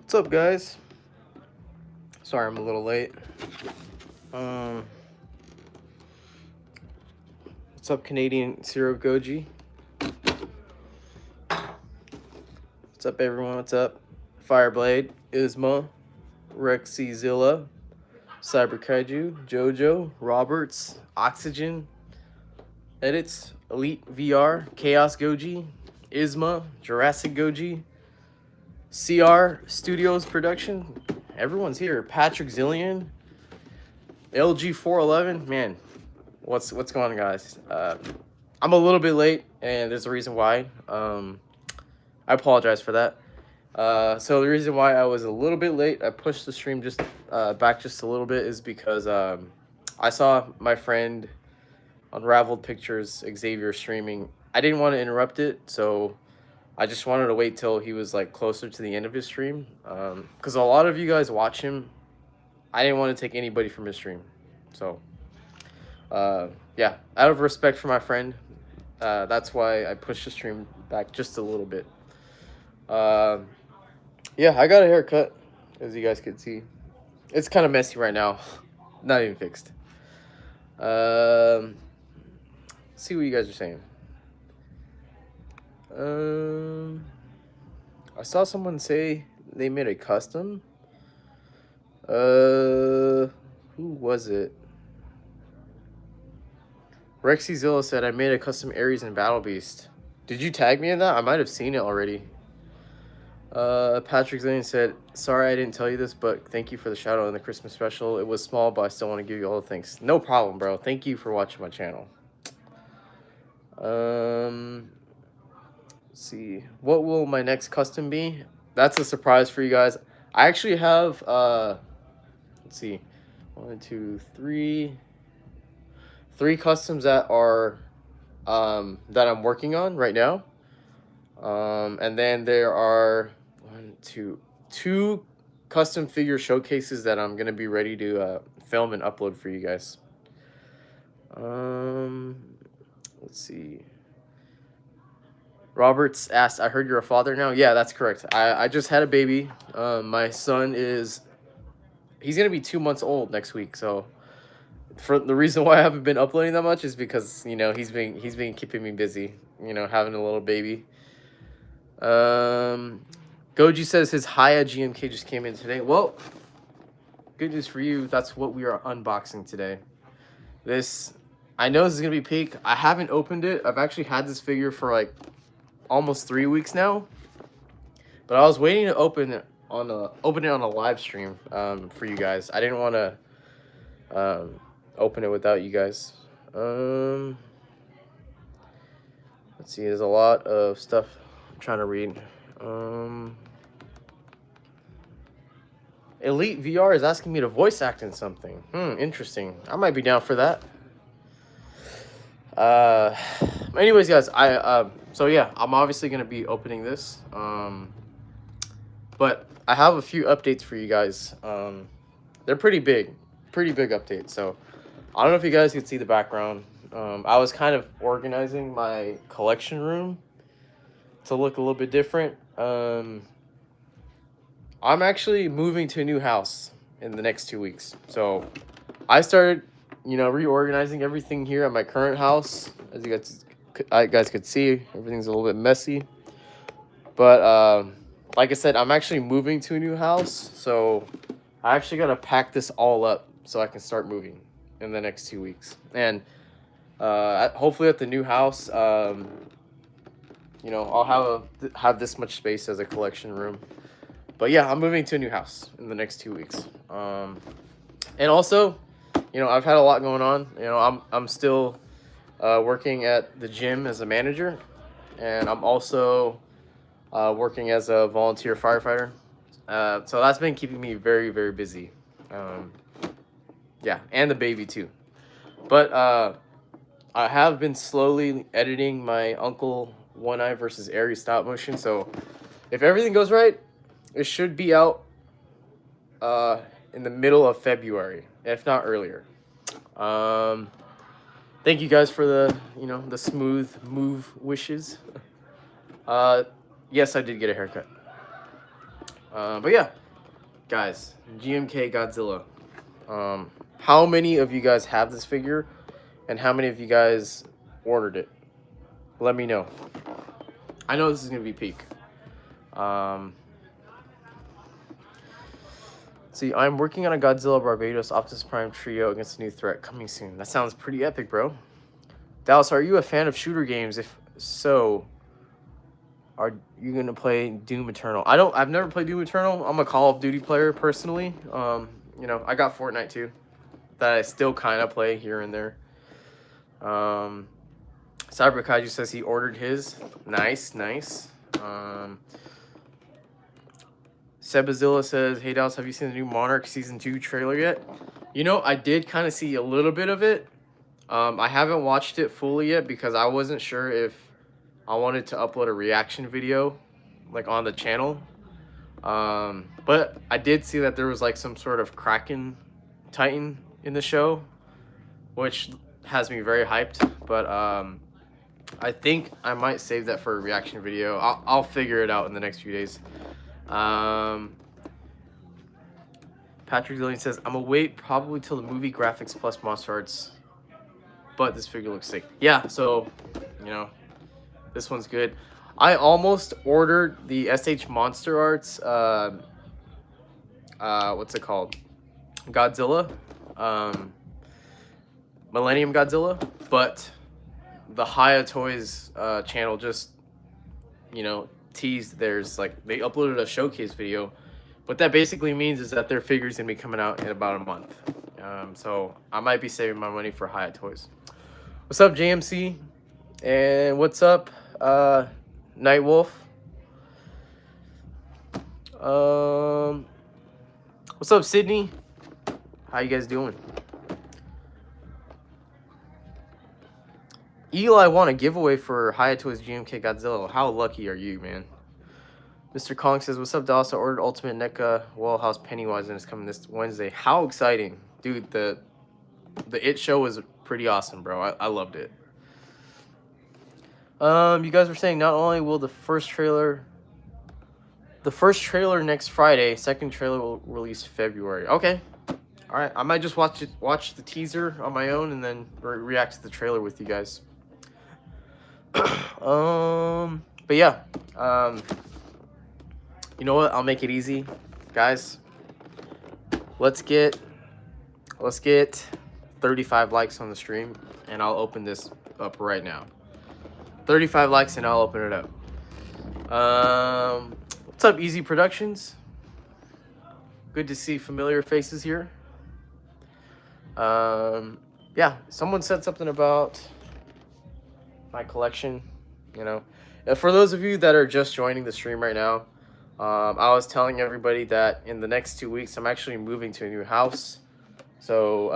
What's up, guys? Sorry I'm a little late. Um, what's up, Canadian Zero Goji? What's up, everyone? What's up? Fireblade, Isma, Rexyzilla, Cyber Kaiju, Jojo, Roberts, Oxygen, Edits, Elite VR, Chaos Goji, Isma, Jurassic Goji, CR Studios Production. Everyone's here. Patrick Zillion, LG 411. Man, what's going on, guys? I'm a little bit late, and there's a reason why. I apologize for that. So the reason why I was a little bit late, I pushed the stream just back just a little bit, is because I saw my friend Unraveled Pictures Xavier streaming. I didn't want to interrupt it, so I just wanted to wait till he was like closer to the end of his stream, because a lot of you guys watch him. I didn't want to take anybody from his stream, so yeah, out of respect for my friend, that's why I pushed the stream back just a little bit. Yeah, I got a haircut, as you guys can see. It's kind of messy right now, not even fixed. Let's see what you guys are saying. I saw someone say they made a custom. Who was it? Rexyzilla said, I made a custom Ares and Battle Beast. Did you tag me in that? I might have seen it already. Patrick Zane said, sorry I didn't tell you this, but thank you for the shout out in the Christmas special. It was small, but I still want to give you all the thanks. No problem, bro. Thank you for watching my channel. Let's see. What will my next custom be? That's a surprise for you guys. I actually have, let's see. 1, 2, 3. 3 customs that are, that I'm working on right now. And then there are 2 custom figure showcases that I'm gonna be ready to film and upload for you guys. Let's see. Roberts asked, I heard you're a father now. Yeah, that's correct. I just had a baby. My son he's gonna be 2 months old next week. So for the reason why I haven't been uploading that much is because, you know, he's been keeping me busy, you know, having a little baby. Goji says his HIYA GMK just came in today. Well, good news for you. That's what we are unboxing today. I know this is gonna be peak. I haven't opened it. I've actually had this figure for like almost 3 weeks now, but I was waiting to open it on a live stream for you guys. I didn't want to open it without you guys. Let's see. There's a lot of stuff I'm trying to read. Elite VR is asking me to voice act in something. Interesting. I might be down for that. Anyways, guys, so yeah, I'm obviously gonna be opening this. But I have a few updates for you guys. They're pretty big updates. So I don't know if you guys can see the background. I was kind of organizing my collection room to look a little bit different. I'm actually moving to a new house in the next 2 weeks. So I started, you know, reorganizing everything here at my current house. As you guys could see, everything's a little bit messy. But like I said, I'm actually moving to a new house. So I actually got to pack this all up so I can start moving in the next 2 weeks. And hopefully at the new house, you know, I'll have this much space as a collection room. But yeah, I'm moving to a new house in the next 2 weeks. And also, you know, I've had a lot going on. You know, I'm still working at the gym as a manager, and I'm also working as a volunteer firefighter. So that's been keeping me very, very busy. Yeah, and the baby too. But I have been slowly editing my Uncle One Eye versus Aries stop motion. So if everything goes right, it should be out in the middle of February, if not earlier. Thank you guys for the smooth move wishes. Yes, I did get a haircut. But yeah, guys, GMK Godzilla. How many of you guys have this figure, and how many of you guys ordered it? Let me know. I know this is gonna be peak. See, I'm working on a Godzilla Barbados Optimus Prime trio against a new threat coming soon. That sounds pretty epic, bro. Dallas, are you a fan of shooter games? If so, are you gonna play Doom Eternal? I've never played Doom Eternal. I'm a Call of Duty player personally. You know, I got Fortnite too, that I still kind of play here and there. Cyber Kaiju says he ordered his. Nice. Sebazilla says, hey Dallas, have you seen the new Monarch Season 2 trailer yet? You know, I did kind of see a little bit of it. I haven't watched it fully yet because I wasn't sure if I wanted to upload a reaction video like on the channel. But I did see that there was like some sort of Kraken Titan in the show, which has me very hyped. But I think I might save that for a reaction video. I'll figure it out in the next few days. Patrick Dillian says, I'm gonna wait probably till the movie graphics plus monster arts, but this figure looks sick. Yeah, so, you know, this one's good. I almost ordered the SH Monster Arts, what's it called? Godzilla, Millennium Godzilla, but the HIYA Toys channel just, you know, teased theirs. Like, they uploaded a showcase video. What that basically means is that their figure's gonna be coming out in about a month. So I might be saving my money for HIYA Toys. What's up, JMC? And what's up, Nightwolf? What's up, Sydney? How you guys doing? Eli won a giveaway for HIYA Toys GMK Godzilla. How lucky are you, man? Mr. Kong says, what's up, Dallas? I ordered Ultimate NECA Wallhouse Pennywise and it's coming this Wednesday. How exciting. Dude, the It show was pretty awesome, bro. I loved it. You guys were saying not only will the first trailer next Friday, second trailer will release February. Okay. All right. I might just watch the teaser on my own and then react to the trailer with you guys. But yeah. You know what? I'll make it easy, guys. Let's get 35 likes on the stream, and I'll open this up right now. 35 likes, and I'll open it up. What's up, Easy Productions? Good to see familiar faces here. Yeah, someone said something about my collection. You know, for those of you that are just joining the stream right now. I was telling everybody that in the next 2 weeks, I'm actually moving to a new house. So,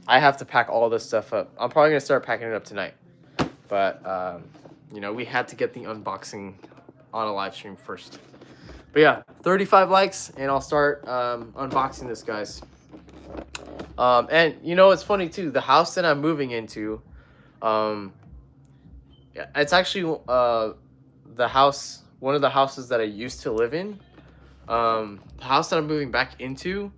I have to pack all this stuff up. I'm probably going to start packing it up tonight. But, you know, we had to get the unboxing on a live stream first. But yeah, 35 likes, and I'll start unboxing this, guys. And, you know, it's funny, too. The house that I'm moving into, yeah, it's actually the house... One of the houses that I used to live in. The house that I'm moving back into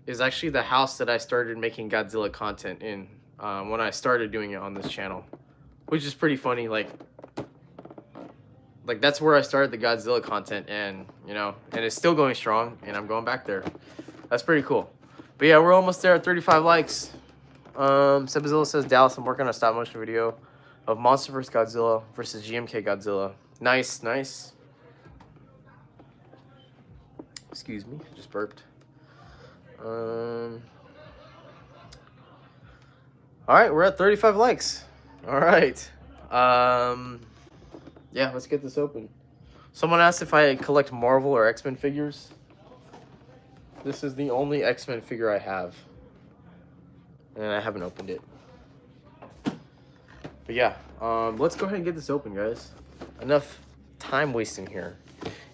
is actually the house that I started making Godzilla content in when I started doing it on this channel, which is pretty funny. Like that's where I started the Godzilla content, and you know, and it's still going strong, and I'm going back there. That's pretty cool. But yeah, we're almost there at 35 likes. Sebazilla says, Dallas, I'm working on a stop motion video of Monster vs. Godzilla versus GMK Godzilla. Nice. Excuse me, just burped. All right, we're at 35 likes. All right. Yeah, let's get this open. Someone asked if I collect Marvel or X-Men figures. This is the only X-Men figure I have. And I haven't opened it. But yeah, let's go ahead and get this open, guys. Enough time wasting here.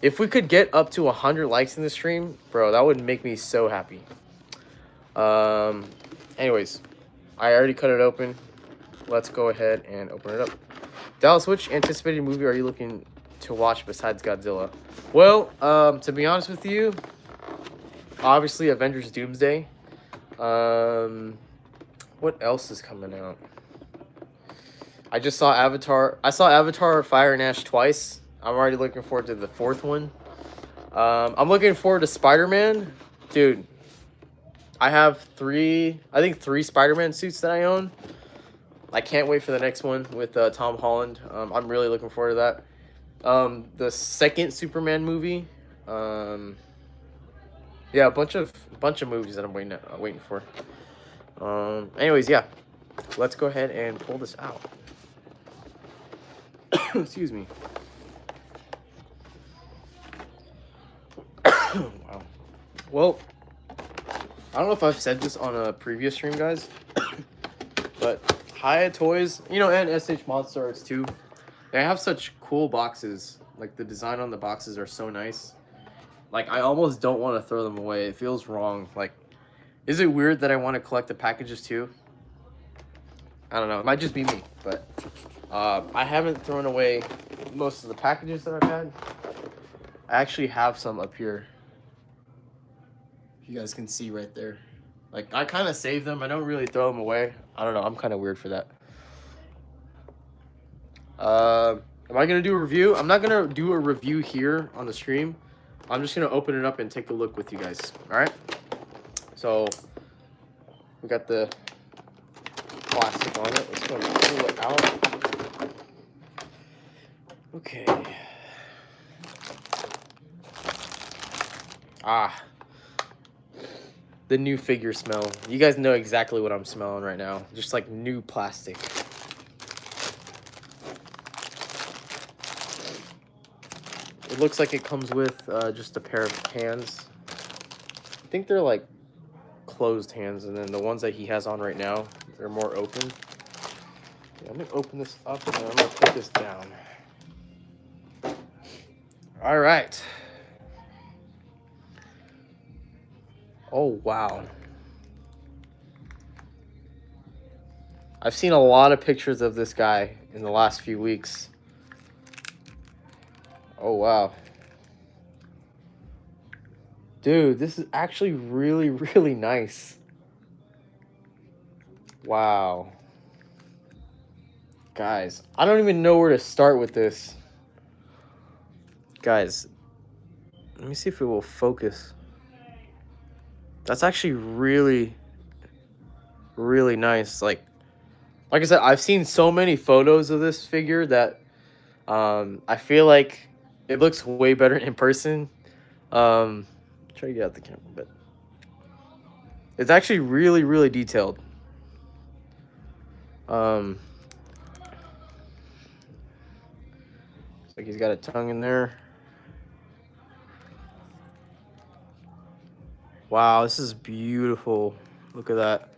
If we could get up to 100 likes in the stream, bro, that would make me so happy. Anyways, I already cut it open. Let's go ahead and open it up. Dallas, which anticipated movie are you looking to watch besides Godzilla? Well, to be honest with you, obviously Avengers Doomsday. What else is coming out? I just saw Avatar. I saw Avatar Fire and Ash twice. I'm already looking forward to the fourth one. I'm looking forward to Spider-Man. Dude, I have three Spider-Man suits that I own. I can't wait for the next one with Tom Holland. I'm really looking forward to that. The second Superman movie. Yeah, a bunch of movies that I'm waiting for. Anyways, yeah, let's go ahead and pull this out. Excuse me. Wow. Well, I don't know if I've said this on a previous stream, guys, but HIYA Toys, you know, and SH Monster Arts too, they have such cool boxes. Like, the design on the boxes are so nice. Like, I almost don't want to throw them away. It feels wrong. Like, is it weird that I want to collect the packages too? I don't know. It might just be me, but I haven't thrown away most of the packages that I've had. I actually have some up here. You guys can see right there. Like, I kind of save them. I don't really throw them away. I don't know. I'm kind of weird for that. Am I going to do a review? I'm not going to do a review here on the stream. I'm just going to open it up and take a look with you guys. All right? So, we got the plastic on it. Let's go and pull it out. Okay. Ah. The new figure smell. You guys know exactly what I'm smelling right now. Just like new plastic. It looks like it comes with just a pair of hands. I think they're like closed hands, and then the ones that he has on right now, they're more open. Yeah, I'm gonna open this up and I'm gonna put this down. All right. Oh, wow. I've seen a lot of pictures of this guy in the last few weeks. Oh, wow. Dude, this is actually really, really nice. Wow. Guys, I don't even know where to start with this. Guys, let me see if it will focus. That's actually really, really nice. Like I said, I've seen so many photos of this figure that I feel like it looks way better in person. Try to get out the camera, but it's actually really, really detailed. Looks like he's got a tongue in there. Wow, this is beautiful. Look at that.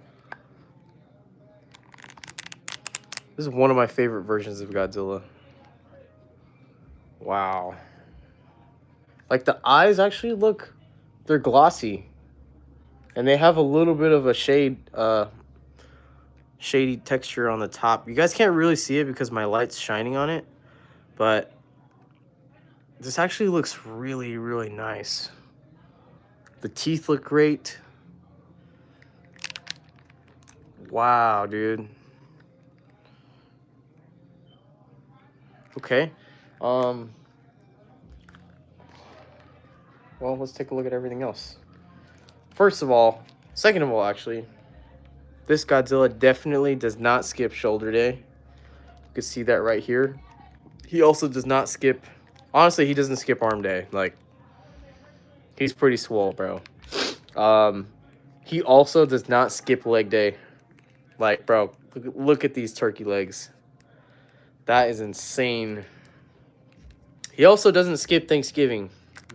This is one of my favorite versions of Godzilla. Wow. Like, the eyes actually look, they're glossy. And they have a little bit of a shady texture on the top. You guys can't really see it because my light's shining on it. But this actually looks really, really nice. The teeth look great. Wow, dude. Okay. Well, let's take a look at everything else. Second of all, actually, this Godzilla definitely does not skip shoulder day. You can see that right here. He also does not skip, honestly, he doesn't skip arm day. Like, he's pretty swole, bro. He also does not skip leg day. Like, bro, look at these turkey legs. That is insane. He also doesn't skip Thanksgiving.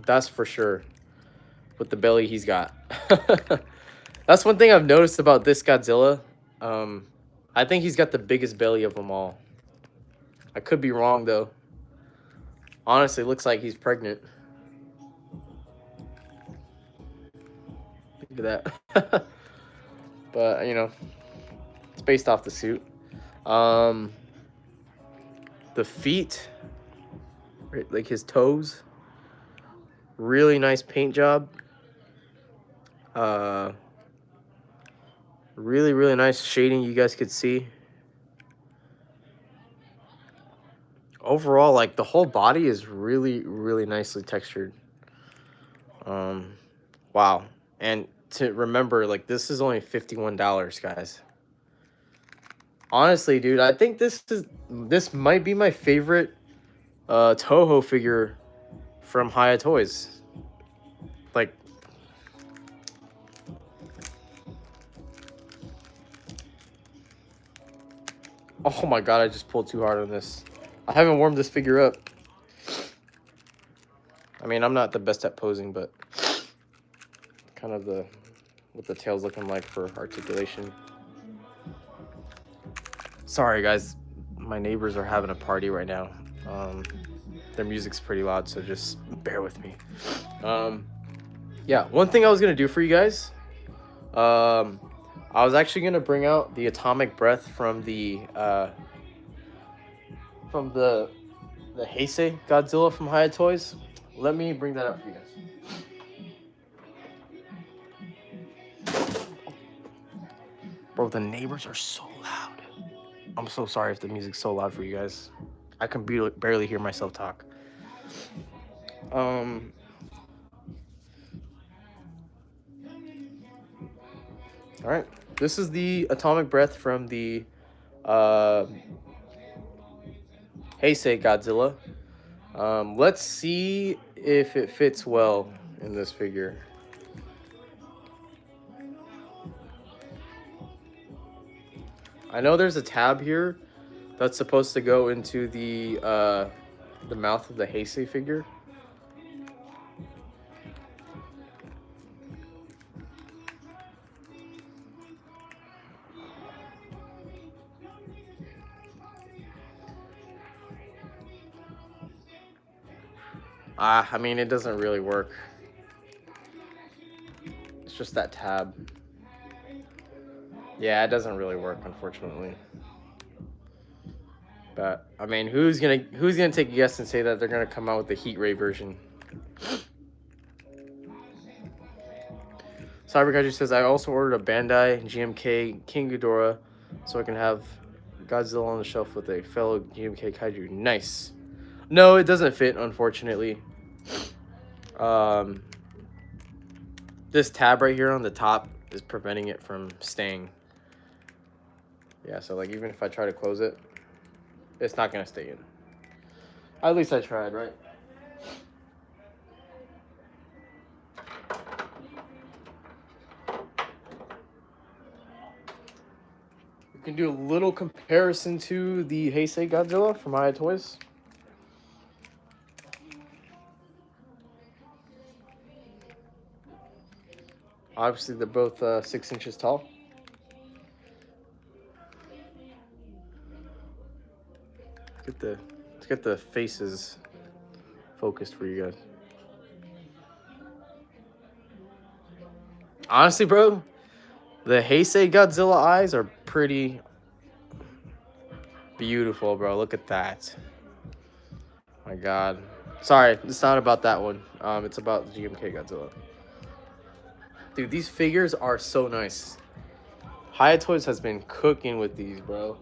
That's for sure. With the belly he's got. That's one thing I've noticed about this Godzilla. I think he's got the biggest belly of them all. I could be wrong, though. Honestly, looks like he's pregnant. Look at that. But, you know, it's based off the suit. The feet right, like his toes. Really nice paint job. Really nice shading you guys could see. Overall, like the whole body is really nicely textured. Wow. And to remember, like, this is only $51, guys. Honestly, dude, I think this might be my favorite Toho figure from HIYA Toys. Like, oh my god, I just pulled too hard on this. I haven't warmed this figure up. I mean, I'm not the best at posing, but kind of what the tail's looking like for articulation. Sorry, guys. My neighbors are having a party right now. Their music's pretty loud, so just bear with me. Yeah, one thing I was going to do for you guys, I was actually going to bring out the atomic breath from the Heisei Godzilla from HIYA Toys. Let me bring that up for you guys. Bro, the neighbors are so loud. I'm so sorry if the music's so loud for you guys. I can barely hear myself talk. All right, this is the atomic breath from the Heisei Godzilla. Let's see if it fits well in this figure. I know there's a tab here that's supposed to go into the mouth of the Heisei figure. I mean, it doesn't really work. It's just that tab. Yeah, it doesn't really work, unfortunately. But I mean, who's gonna take a guess and say that they're gonna come out with the Heat Ray version? Cyber Kaiju says, I also ordered a Bandai GMK King Ghidorah so I can have Godzilla on the shelf with a fellow GMK Kaiju. Nice. No, it doesn't fit, unfortunately. This tab right here on the top is preventing it from staying. Yeah, so like even if I try to close it, it's not gonna stay in. At least I tried, right? We can do a little comparison to the Heisei Godzilla from HIYA Toys. Obviously, they're both 6 inches tall. Let's get the faces focused for you guys. Honestly, bro, the Heisei Godzilla eyes are pretty beautiful, bro. Look at that. My God. Sorry, it's not about that one. It's about GMK Godzilla. Dude, these figures are so nice. HIYA Toys has been cooking with these, bro.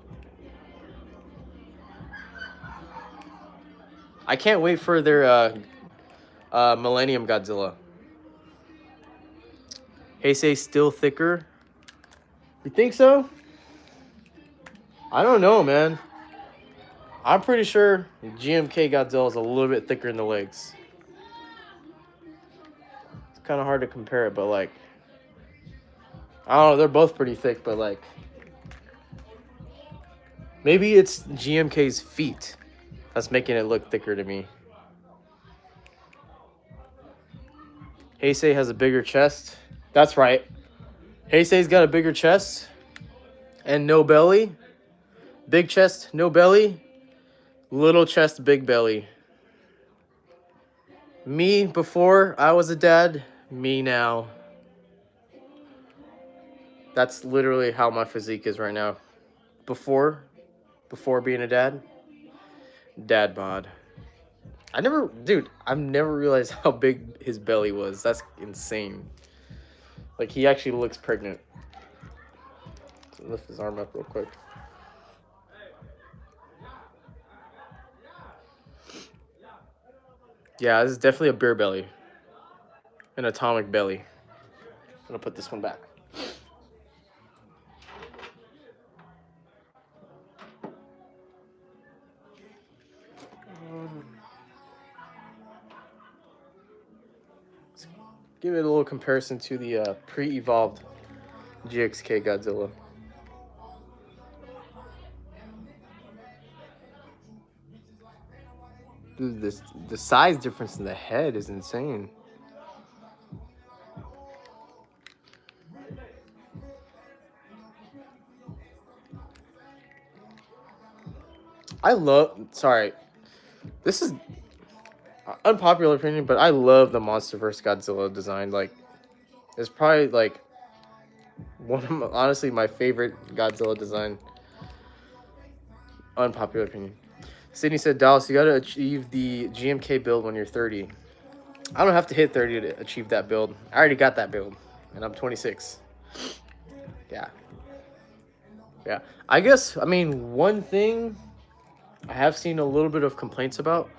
I can't wait for their Millennium Godzilla. Heisei still thicker. You think so? I don't know, man. I'm pretty sure GMK Godzilla is a little bit thicker in the legs. It's kind of hard to compare it, but like, I don't know. They're both pretty thick, but like, maybe it's GMK's feet that's making it look thicker to me. Heisei has a bigger chest. That's right. Heisei's got a bigger chest and no belly. Big chest, no belly. Little chest, big belly. Me before I was a dad, me now. That's literally how my physique is right now. Before being a dad, dad bod. Dude, I've never realized how big his belly was. That's insane. Like, he actually looks pregnant. So lift his arm up real quick. Yeah, this is definitely a beer belly. An atomic belly. I'm gonna put this one back. Give it a little comparison to the pre-evolved GXK Godzilla. Dude, the size difference in the head is insane. Sorry, this is unpopular opinion, but I love the MonsterVerse Godzilla design. Like, it's probably like honestly my favorite Godzilla design. Unpopular opinion. Sydney said, Dallas, you gotta achieve the GMK build when you're 30. I don't have to hit 30 to achieve that build. I already got that build, and I'm 26. Yeah. Yeah. I guess, I mean, one thing I have seen a little bit of complaints about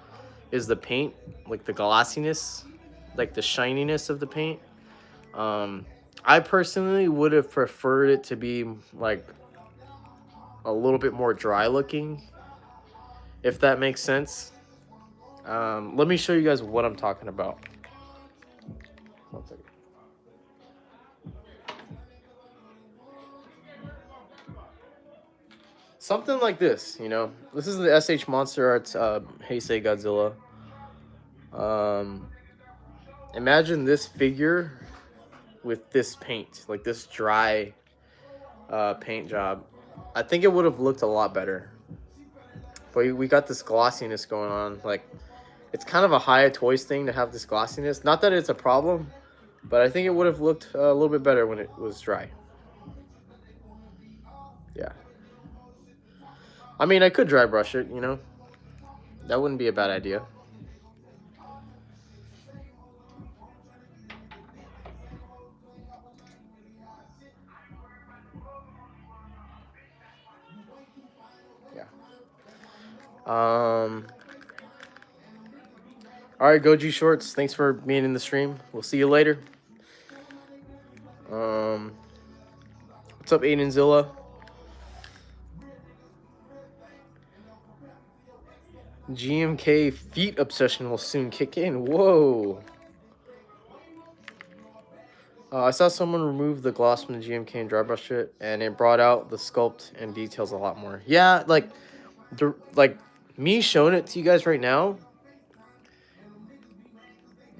is the paint, like the glossiness, like the shininess of the paint. I personally would have preferred it to be like a little bit more dry looking, if that makes sense. Let me show you guys what I'm talking about. One second. Something like this, you know. This is the SH Monster Arts Heisei Godzilla. Imagine this figure with this paint, like this dry paint job. I think it would have looked a lot better. But we got this glossiness going on. Like, it's kind of a HIYA Toys thing to have this glossiness. Not that it's a problem, but I think it would have looked a little bit better when it was dry. Yeah. I mean, I could dry brush it, you know. That wouldn't be a bad idea. Yeah. All right, Goji Shorts. Thanks for being in the stream. We'll see you later. What's up, AidenZilla? GMK feet obsession will soon kick in. Whoa. I saw someone remove the gloss from the GMK and dry brush it, and it brought out the sculpt and details a lot more. Yeah, like me showing it to you guys right now.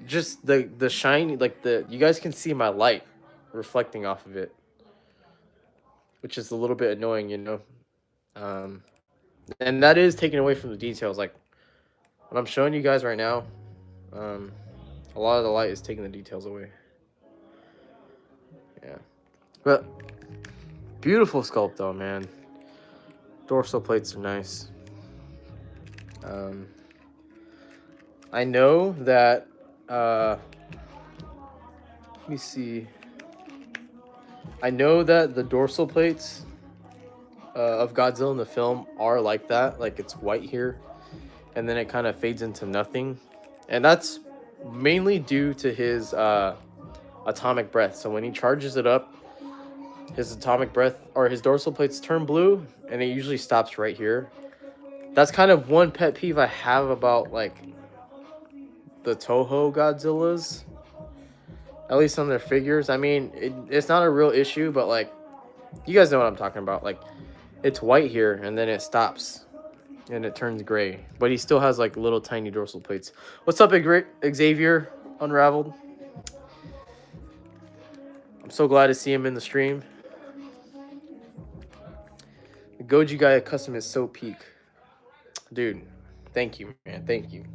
Just the shiny, like you guys can see my light reflecting off of it, which is a little bit annoying, you know. And that is taken away from the details. Like what I'm showing you guys right now, a lot of the light is taking the details away. Yeah, but beautiful sculpt though, man. Dorsal plates are nice. I know that. Let me see. I know that the dorsal plates of Godzilla in the film are like that. Like, it's white here, and then it kind of fades into nothing. And that's mainly due to his atomic breath. So when he charges it up, his atomic breath, or his dorsal plates turn blue, and it usually stops right here. That's kind of one pet peeve I have about, like, the Toho Godzillas. At least on their figures. I mean, it's not a real issue, but, like, you guys know what I'm talking about. Like, it's white here, and then it stops, and it turns gray. But he still has, like, little tiny dorsal plates. What's up, Xavier Unraveled? I'm so glad to see him in the stream. The Goji Guy custom is so peak. Dude, thank you, man. Thank you.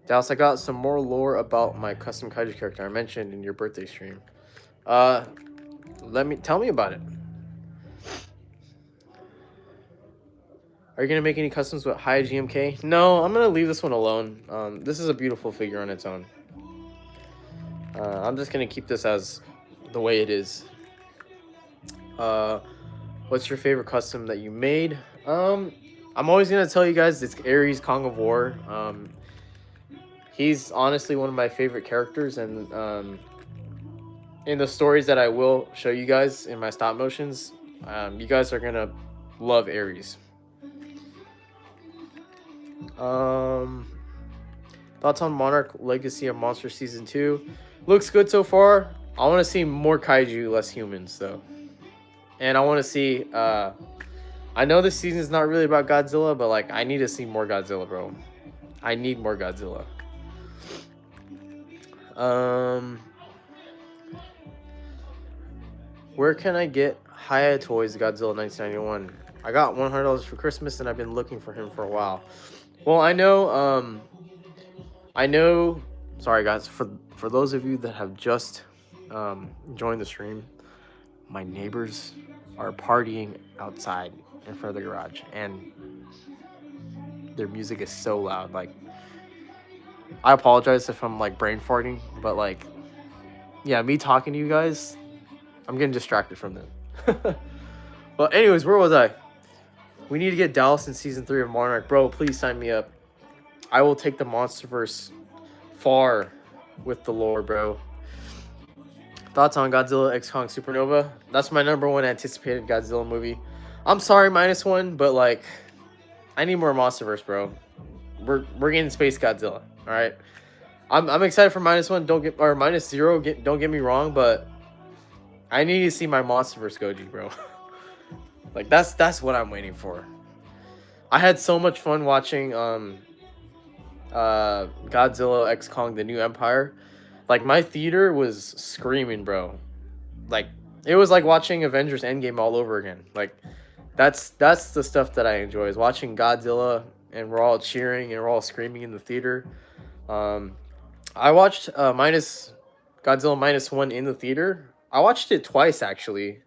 Dallas, I got some more lore about my custom Kaiju character I mentioned in your birthday stream. Tell me about it. Are you gonna make any customs with HIYA GMK? No, I'm gonna leave this one alone. This is a beautiful figure on its own. I'm just gonna keep this as the way it is. What's your favorite custom that you made? I'm always gonna tell you guys it's Ares Kong of War. He's honestly one of my favorite characters, and in the stories that I will show you guys in my stop motions, you guys are gonna love Ares. Thoughts on Monarch Legacy of Monster Season 2? Looks good so far. I want to see more kaiju, less humans, though. And I want to see, I know this season is not really about Godzilla, but, like, I need to see more Godzilla, bro. I need more Godzilla. Where can I get HIYA Toys Godzilla 1991? I got $100 for Christmas, and I've been looking for him for a while. Well, I know, sorry guys, for those of you that have just joined the stream, my neighbors are partying outside in front of the garage, and their music is so loud. Like, I apologize if I'm like brain farting, but like, yeah, me talking to you guys, I'm getting distracted from them. But anyways, where was I? We need to get Dallas in season 3 of Monarch. Bro, please sign me up. I will take the Monsterverse far with the lore, bro. Thoughts on Godzilla X Kong Supernova? That's my #1 anticipated Godzilla movie. I'm sorry, -1, but like, I need more Monsterverse, bro. We're getting Space Godzilla, all right? I'm excited for -1. Don't get me wrong, but I need to see my Monsterverse Goji, bro. Like, that's what I'm waiting for. I had so much fun watching Godzilla X Kong The New Empire. Like, my theater was screaming, bro. Like, it was like watching Avengers Endgame all over again. Like, that's the stuff that I enjoy, is watching Godzilla and we're all cheering and we're all screaming in the theater. I watched Godzilla -1 in the theater. I watched it twice, actually.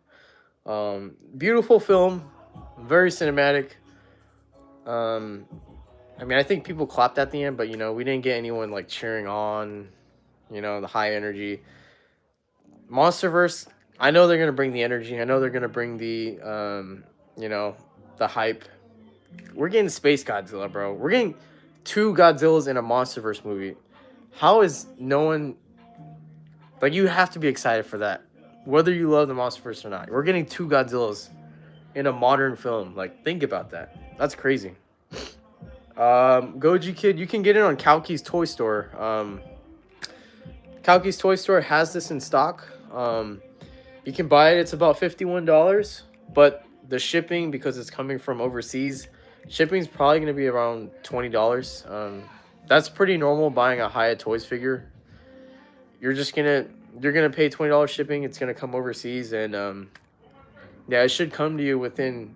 Beautiful film, very cinematic. I mean, I think people clapped at the end, but, you know, we didn't get anyone, like, cheering on, you know, the high energy. Monsterverse, I know they're going to bring the energy. I know they're going to bring the, you know, the hype. We're getting Space Godzilla, bro. We're getting 2 Godzillas in a Monsterverse movie. How is no one... Like, you have to be excited for that, whether you love the Monsterverse or not. We're getting 2 Godzillas in a modern film. Like, think about that. That's crazy. Goji Kid, you can get it on Kalki's Toy Store. Kalki's Toy Store has this in stock. You can buy it. It's about $51, but the shipping, because it's coming from overseas, shipping's probably going to be around $20. That's pretty normal buying a HIYA Toys figure. You're gonna pay $20 shipping. It's gonna come overseas, and yeah, it should come to you within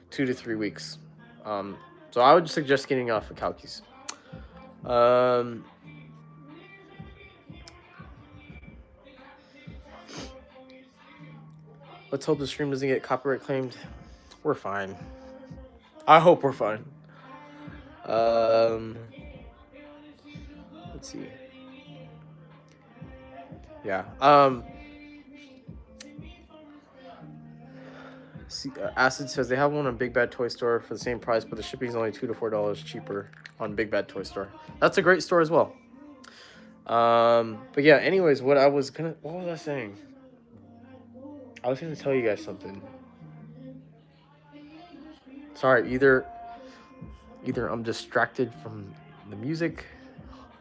2 to 3 weeks. So I would suggest getting off of Kalki's. Let's hope the stream doesn't get copyright claimed. We're fine. I hope we're fine. Let's see. Yeah. Acid says they have one on Big Bad Toy Store for the same price, but the shipping is only $2 to $4 cheaper on Big Bad Toy Store. That's a great store as well. But yeah, anyways, what was I saying? I was gonna tell you guys something. Sorry, either I'm distracted from the music,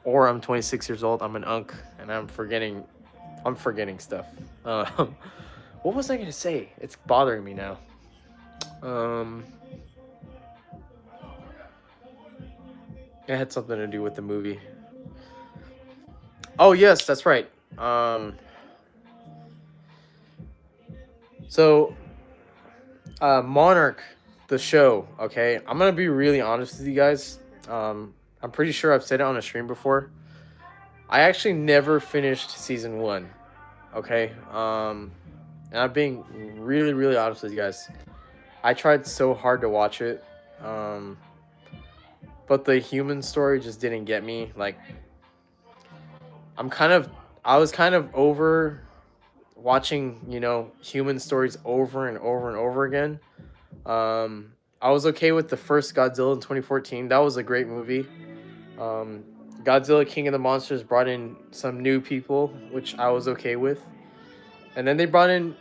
or I'm 26 years old, I'm an unk, and I'm forgetting stuff. What was I gonna say? It's bothering me now. It had something to do with the movie. Oh yes, that's right. So Monarch, the show, okay? I'm gonna be really honest with you guys. I'm pretty sure I've said it on a stream before. I actually never finished season 1, okay? And I'm being really, really honest with you guys. I tried so hard to watch it. But the human story just didn't get me. Like, I was kind of over watching, human stories over and over and over again. I was okay with the first Godzilla in 2014. That was a great movie. Um, Godzilla King of the Monsters brought in some new people, which I was okay with. And then they brought in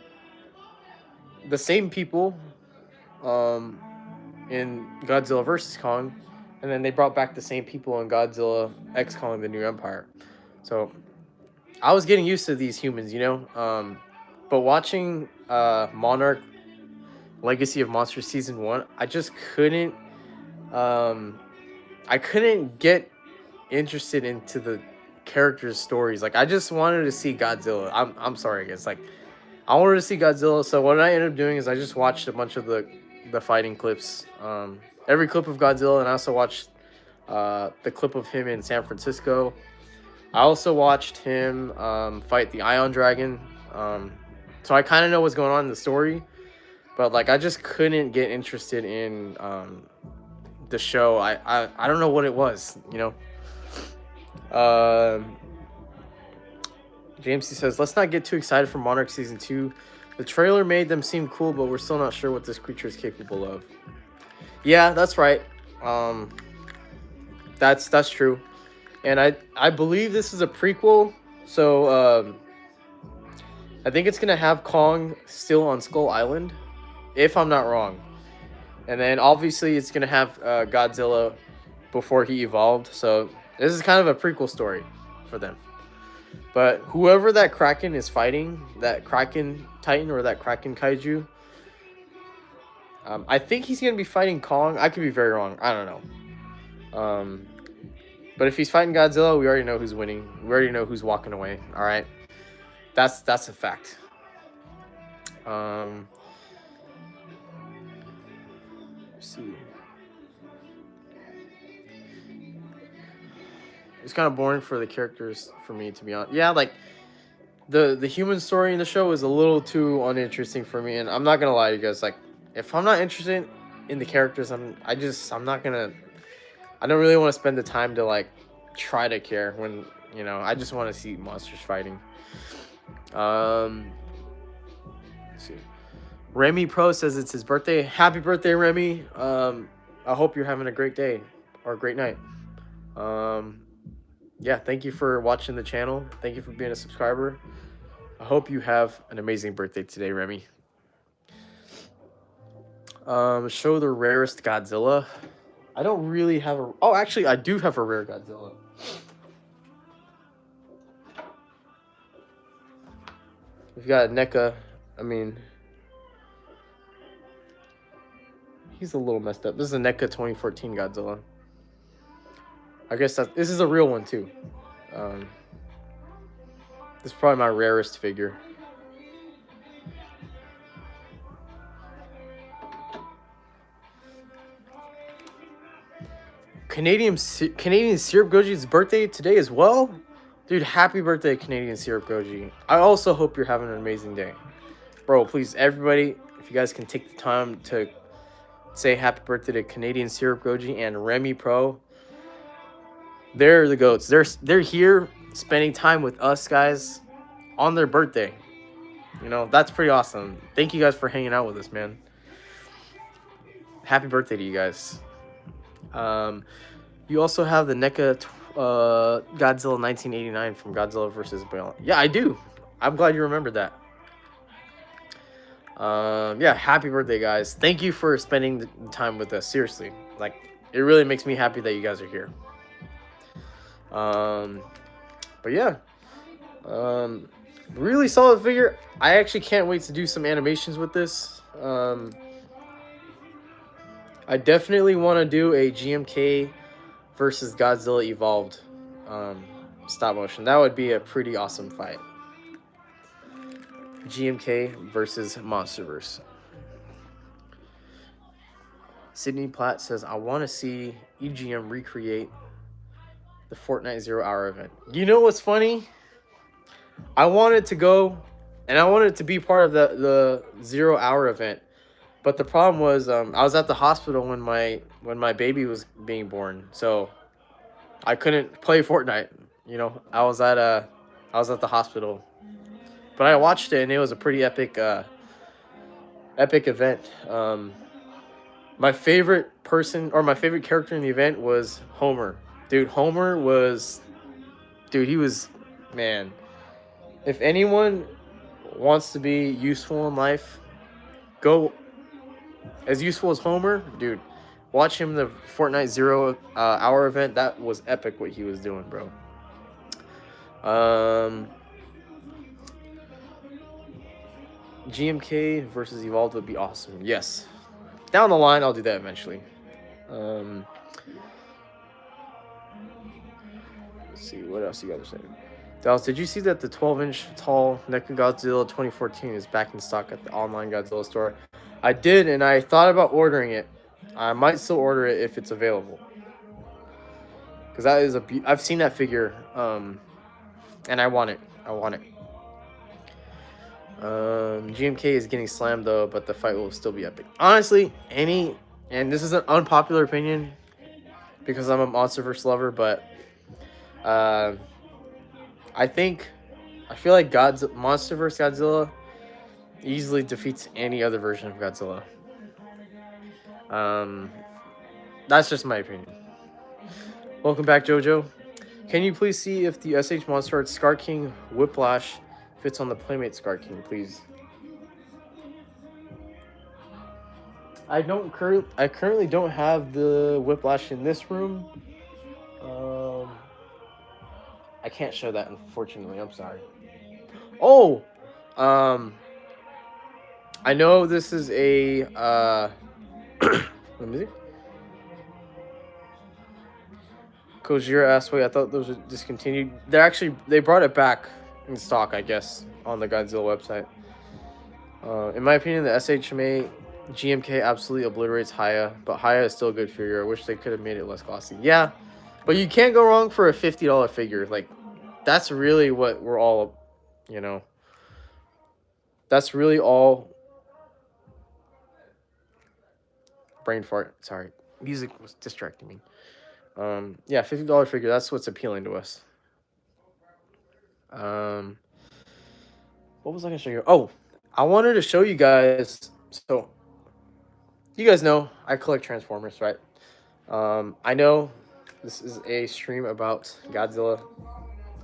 the same people um, in Godzilla vs. Kong. And then they brought back the same people in Godzilla X Kong the New Empire. So I was getting used to these humans, but watching Monarch Legacy of Monsters Season 1, I just couldn't I couldn't get interested into the characters' stories. Like, I just wanted to see Godzilla. I'm sorry, guys. Like, I wanted to see Godzilla. So what I ended up doing is I just watched a bunch of the fighting clips. Every clip of Godzilla, and I also watched the clip of him in San Francisco. I also watched him fight the Ion Dragon. So I kind of know what's going on in the story, but like I just couldn't get interested in the show. I don't know what it was, James C says, let's not get too excited for Monarch Season 2. The trailer made them seem cool, but we're still not sure what this creature is capable of. Yeah, that's right. That's true. And I believe this is a prequel, so I think it's gonna have Kong still on Skull Island, if I'm not wrong. And then obviously it's gonna have Godzilla before he evolved. So this is kind of a prequel story for them. But whoever that Kraken is fighting, that Kraken Titan or that Kraken Kaiju, I think he's gonna be fighting Kong. I could be very wrong. I don't know. But if he's fighting Godzilla, we already know who's winning. We already know who's walking away. All right, that's a fact. Let's see. It's kind of boring for the characters for me, to be honest. Yeah, like the human story in the show is a little too uninteresting for me, and I'm not gonna lie to you guys. Like, if I'm not interested in the characters, I'm not gonna. I don't really want to spend the time to like try to care when I just want to see monsters fighting. Let's see. Remy Pro says it's his birthday. Happy birthday, Remy. I hope you're having a great day or a great night. Yeah, thank you for watching the channel. Thank you for being a subscriber. I hope you have an amazing birthday today, Remy. Show the rarest Godzilla. I don't really have a... Oh, actually, I do have a rare Godzilla. We've got NECA. I mean... He's a little messed up. This is a NECA 2014 Godzilla. I guess this is a real one, too. This is probably my rarest figure. Canadian Syrup Goji's birthday today as well? Dude, happy birthday, Canadian Syrup Goji. I also hope you're having an amazing day. Bro, please, everybody, if you guys can take the time to say happy birthday to Canadian Syrup Goji and Remy Pro. They're the goats. They're here spending time with us, guys, on their birthday. That's pretty awesome. Thank you guys for hanging out with us, man. Happy birthday to you guys. You also have the NECA Godzilla 1989 from Godzilla vs. Beyond. Yeah, I do. I'm glad you remembered that. Yeah, happy birthday, guys. Thank you for spending the time with us. Seriously, like, it really makes me happy that you guys are here. But yeah, really solid figure. I actually can't wait to do some animations with this. I definitely want to do a GMK versus Godzilla Evolved stop motion. That would be a pretty awesome fight. GMK versus Monsterverse. Sydney Platt says, I want to see EGM recreate the Fortnite 0 Hour event. You know what's funny? I wanted to go, and I wanted to be part of the 0 Hour event. But the problem was, I was at the hospital when my baby was being born, so I couldn't play Fortnite. You know, I was at the hospital, but I watched it and it was a pretty epic event. My favorite person or my favorite character in the event was Homer. Dude, Homer was, dude, he was, man. If anyone wants to be useful in life, go as useful as Homer, dude. Watch him in the Fortnite Zero Hour event. That was epic what he was doing, bro. GMK versus Evolved would be awesome. Yes. Down the line, I'll do that eventually. Let's see, what else you guys are saying? Dallas, did you see that the 12-inch tall NECA Godzilla 2014 is back in stock at the online Godzilla store? I did, and I thought about ordering it. I might still order it if it's available. Because that is I've seen that figure, and I want it. GMK is getting slammed though, but the fight will still be epic. Honestly, and this is an unpopular opinion because I'm a MonsterVerse lover, but I feel like MonsterVerse Godzilla easily defeats any other version of Godzilla. That's just my opinion. Welcome back, Jojo. Can you please see if the SH Monster Art Scar King Whiplash fits on the Playmate Scar King, please? I currently don't have the Whiplash in this room. I can't show that, unfortunately. I'm sorry. Oh, I know this is a let me see. Kojira asked, wait, I thought those were discontinued. They brought it back in stock, I guess, on the Godzilla website. In my opinion, the SHMA GMK absolutely obliterates HIYA, but HIYA is still a good figure. I wish they could have made it less costly. Yeah, but you can't go wrong for a $50 figure. Like, that's really what we're all, you know. That's really all. Brain fart. Sorry, music was distracting me. Yeah, $50 figure. That's what's appealing to us. What was I gonna show you? Oh, I wanted to show you guys. So, you guys know I collect Transformers, right? I know this is a stream about Godzilla,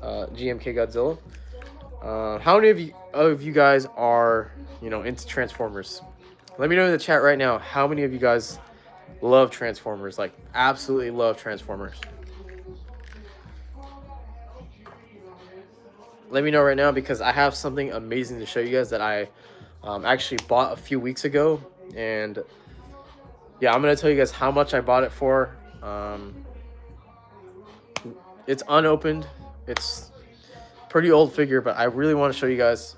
GMK Godzilla. How many of you guys are, into Transformers? Let me know in the chat right now. How many of you guys love Transformers? Like, absolutely love Transformers. Let me know right now because I have something amazing to show you guys that I actually bought a few weeks ago. And yeah, I'm going to tell you guys how much I bought it for. It's unopened. It's pretty old figure, but I really want to show you guys.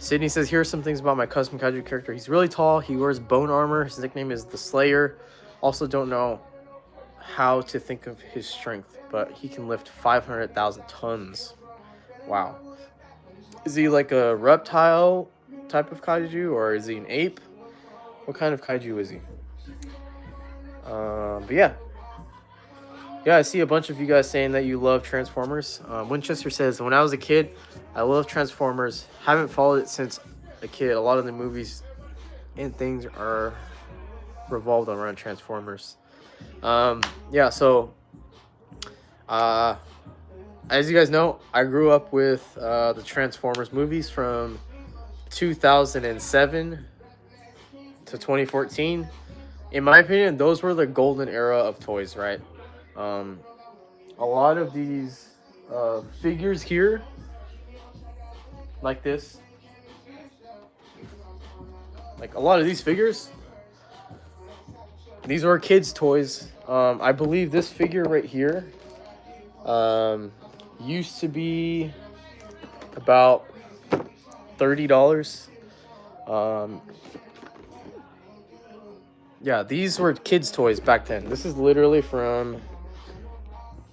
Sydney says, here are some things about my custom Kaiju character. He's really tall. He wears bone armor. His nickname is the Slayer. Also don't know how to think of his strength, but he can lift 500,000 tons. Wow. Is he like a reptile type of Kaiju, or is he an ape? What kind of Kaiju is he? But yeah. Yeah, I see a bunch of you guys saying that you love Transformers. Winchester says, when I was a kid, I love Transformers. Haven't followed it since a kid. A lot of the movies and things are revolved around Transformers. Yeah, so as you guys know, I grew up with the Transformers movies from 2007 to 2014. In my opinion, those were the golden era of toys, right? A lot of these figures here, like this, like a lot of these figures, these were kids' toys. I believe this figure right here used to be about $30. Yeah, these were kids' toys back then. This is literally from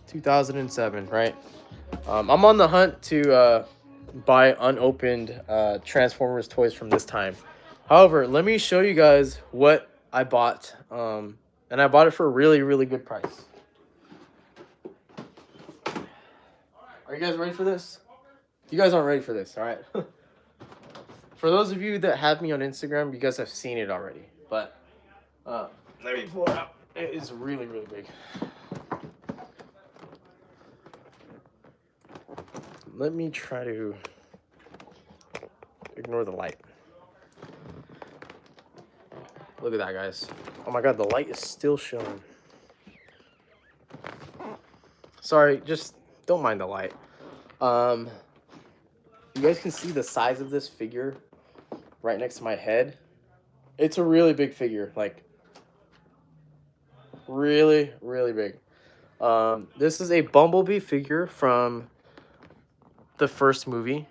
2007, right? I'm on the hunt to buy unopened Transformers toys from this time. However, let me show you guys what I bought. And I bought it for a really, really good price. Are you guys ready for this? You guys aren't ready for this, all right? For those of you that have me on Instagram, you guys have seen it already. But let me pull it out. It is really, really big. Let me try to ignore the light. Look at that, guys. Oh my god, the light is still showing. Sorry, just don't mind the light. You guys can see the size of this figure right next to my head. It's a really big figure, like really, really big. This is a Bumblebee figure from the first movie,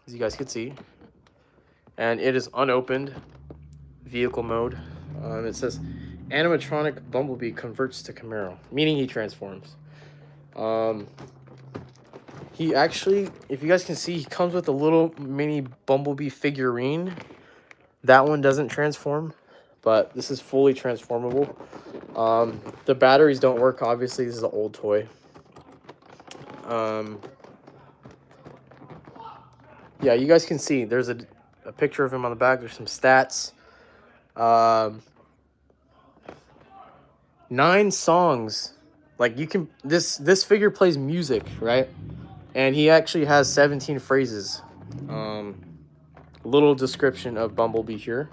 as you guys can see, and it is unopened, vehicle mode. It says animatronic Bumblebee converts to Camaro, meaning he transforms. He actually, if you guys can see, he comes with a little mini Bumblebee figurine. That one doesn't transform, but this is fully transformable. The batteries don't work, obviously. This is an old toy. Yeah, you guys can see there's a picture of him on the back. There's some stats. 9 songs. Like, you can, this figure plays music, right? And he actually has 17 phrases. Little description of Bumblebee here.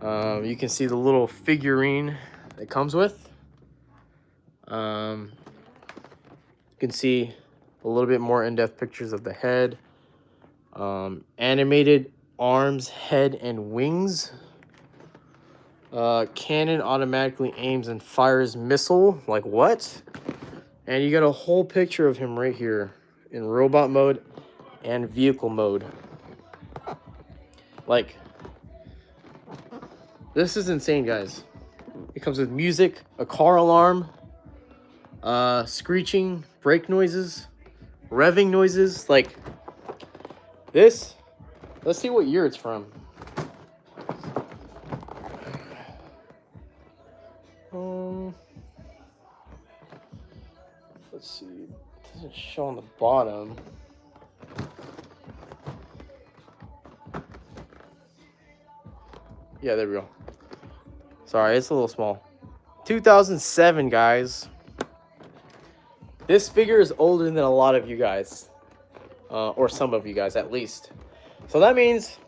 You can see the little figurine it comes with. You can see a little bit more in-depth pictures of the head. Animated arms, head, and wings. Cannon automatically aims and fires missile. Like, what? And you got a whole picture of him right here in robot mode and vehicle mode. Like, this is insane, guys. It comes with music, a car alarm, screeching, brake noises, revving noises. Like, this, let's see what year it's from. Let's see, it doesn't show on the bottom. Yeah, there we go. Sorry, it's a little small. 2007, guys. This figure is older than a lot of you guys. Or some of you guys, at least. So that means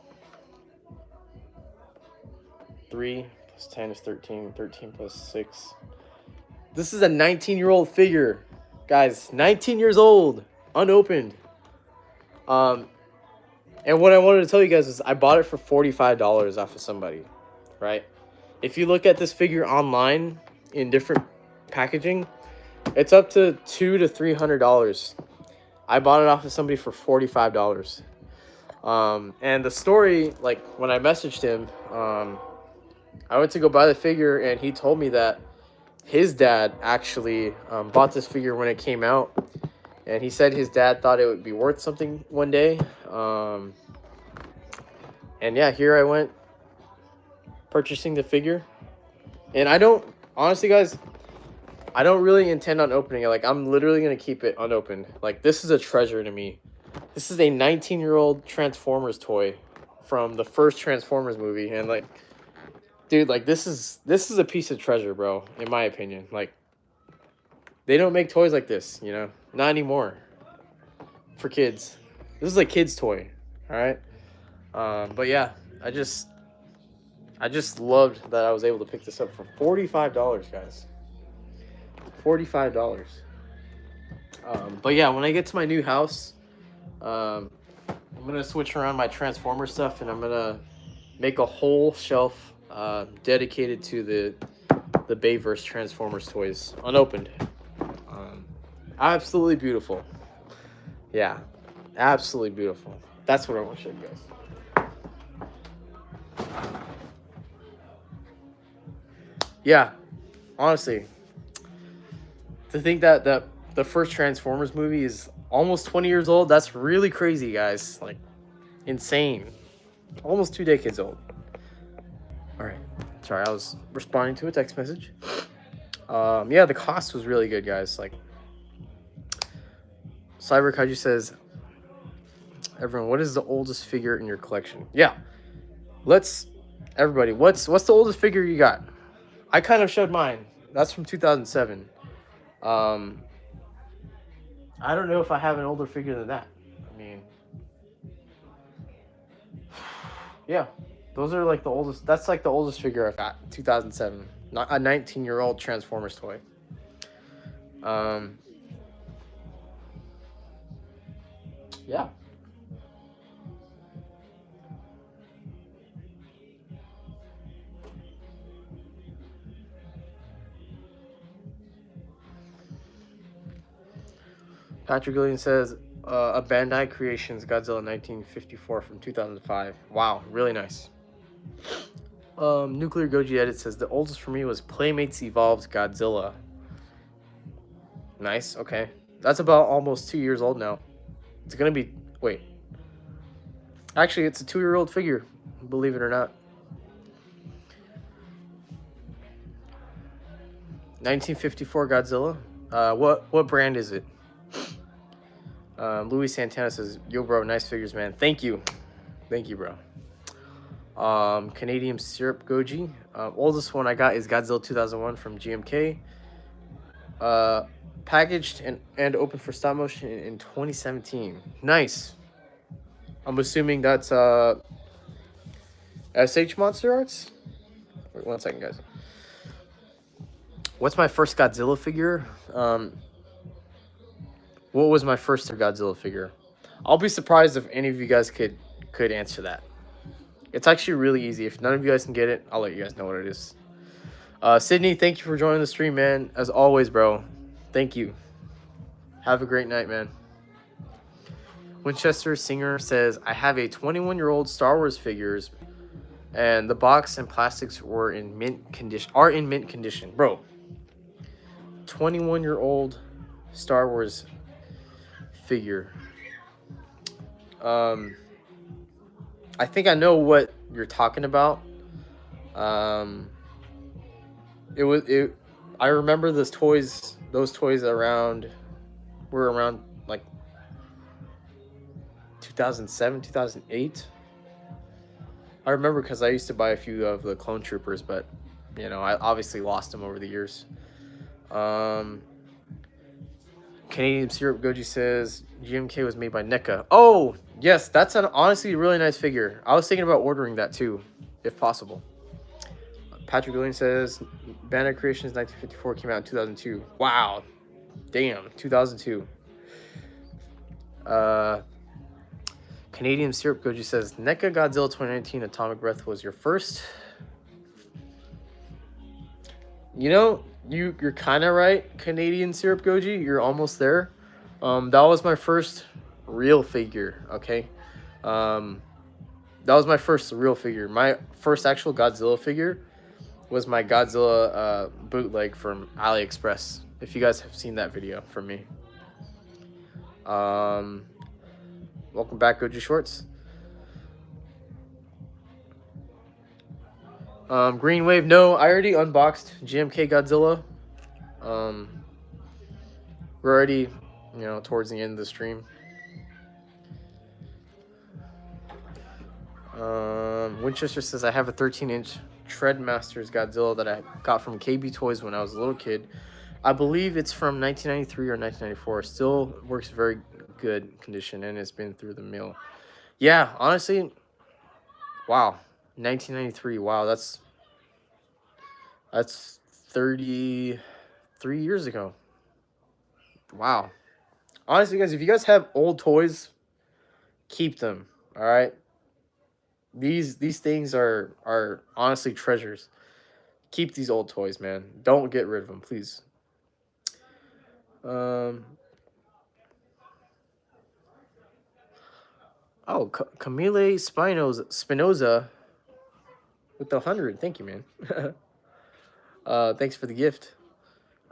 3 plus 10 is 13. 13 plus 6. This is a 19-year-old figure. Guys, 19 years old. Unopened. And what I wanted to tell you guys is I bought it for $45 off of somebody, right? If you look at this figure online in different packaging, it's up to $200 to $300. I bought it off of somebody for $45. And the story, like, when I messaged him, I went to go buy the figure, and he told me that his dad actually bought this figure when it came out. And he said his dad thought it would be worth something one day. And yeah, here I went purchasing the figure. And I don't, honestly, guys, I don't really intend on opening it. Like, I'm literally going to keep it unopened. Like, this is a treasure to me. This is a 19-year-old Transformers toy from the first Transformers movie. And, like, dude, like, this is a piece of treasure, bro, in my opinion. Like, they don't make toys like this, you know? Not anymore. For kids. This is a kid's toy, all right? But yeah, I just loved that I was able to pick this up for $45, guys. $45. But yeah, when I get to my new house, I'm gonna switch around my Transformer stuff, and I'm gonna make a whole shelf dedicated to the Bayverse Transformers toys, unopened. Absolutely beautiful. Yeah, absolutely beautiful. That's what I want to show you guys. Yeah, honestly, to think that the first Transformers movie is almost 20 years old. That's really crazy, guys. Like, insane. Almost 2 decades old. All right. Sorry, I was responding to a text message. Yeah, the cost was really good, guys. Like, Cyber Kaiju says, everyone, what is the oldest figure in your collection? Yeah. Everybody, what's the oldest figure you got? I kind of showed mine. That's from 2007. I don't know if I have an older figure than that. I mean, yeah, those are like the oldest. That's like the oldest figure I've got. 2007, not a 19-year-old Transformers toy. Yeah. Patrick Gillian says, a Bandai Creations Godzilla 1954 from 2005. Wow, really nice. Nuclear Goji Edit says, the oldest for me was Playmates Evolved Godzilla. Nice, okay. That's about almost 2 years old now. It's gonna be, wait. Actually, it's a 2-year-old figure, believe it or not. 1954 Godzilla. What brand is it? Louis Santana says, yo, bro, nice figures, man. Thank you. Thank you, bro. Canadian Syrup Goji. Oldest one I got is Godzilla 2001 from GMK. Packaged and open for stop motion in 2017. Nice. I'm assuming that's SH Monster Arts? Wait 1 second, guys. What's my first Godzilla figure? What was my first Godzilla figure? I'll be surprised if any of you guys could answer that. It's actually really easy. If none of you guys can get it, I'll let you guys know what it is. Sydney, thank you for joining the stream, man. As always, bro. Thank you. Have a great night, man. Winchester Singer says, I have a 21-year-old Star Wars figures, and the box and plastics were in mint condition. Bro, 21-year-old Star Wars figure. I think I know what you're talking about. I remember those toys were around like 2007, 2008. I remember because I used to buy a few of the clone troopers, but you know, I obviously lost them over the years. Canadian Syrup Goji says GMK was made by NECA. Oh, yes, that's an honestly really nice figure. I was thinking about ordering that too, if possible. Patrick Williams says Bandai Creations 1954 came out in 2002. Wow. Damn, 2002. Canadian Syrup Goji says NECA Godzilla 2019 Atomic Breath was your first. You know, you're kind of right, Canadian Syrup Goji. You're almost there. That was my first real figure, okay? That was my first real figure. My first actual Godzilla figure was my Godzilla bootleg from AliExpress. If you guys have seen that video from me. Welcome back, Goji Shorts. Green Wave, no, I already unboxed GMK Godzilla. We're already, you know, towards the end of the stream. Winchester says, I have a 13-inch Treadmasters Godzilla that I got from KB Toys when I was a little kid. I believe it's from 1993 or 1994. Still works very good condition and it's been through the mill. Yeah, honestly, wow. 1993, wow, that's 33 years ago. Wow. Honestly, guys, if you guys have old toys, keep them, all right? These things are honestly treasures. Keep these old toys, man. Don't get rid of them, please. Oh, Camille Spinoza with the 100. Thank you, man. Thanks for the gift.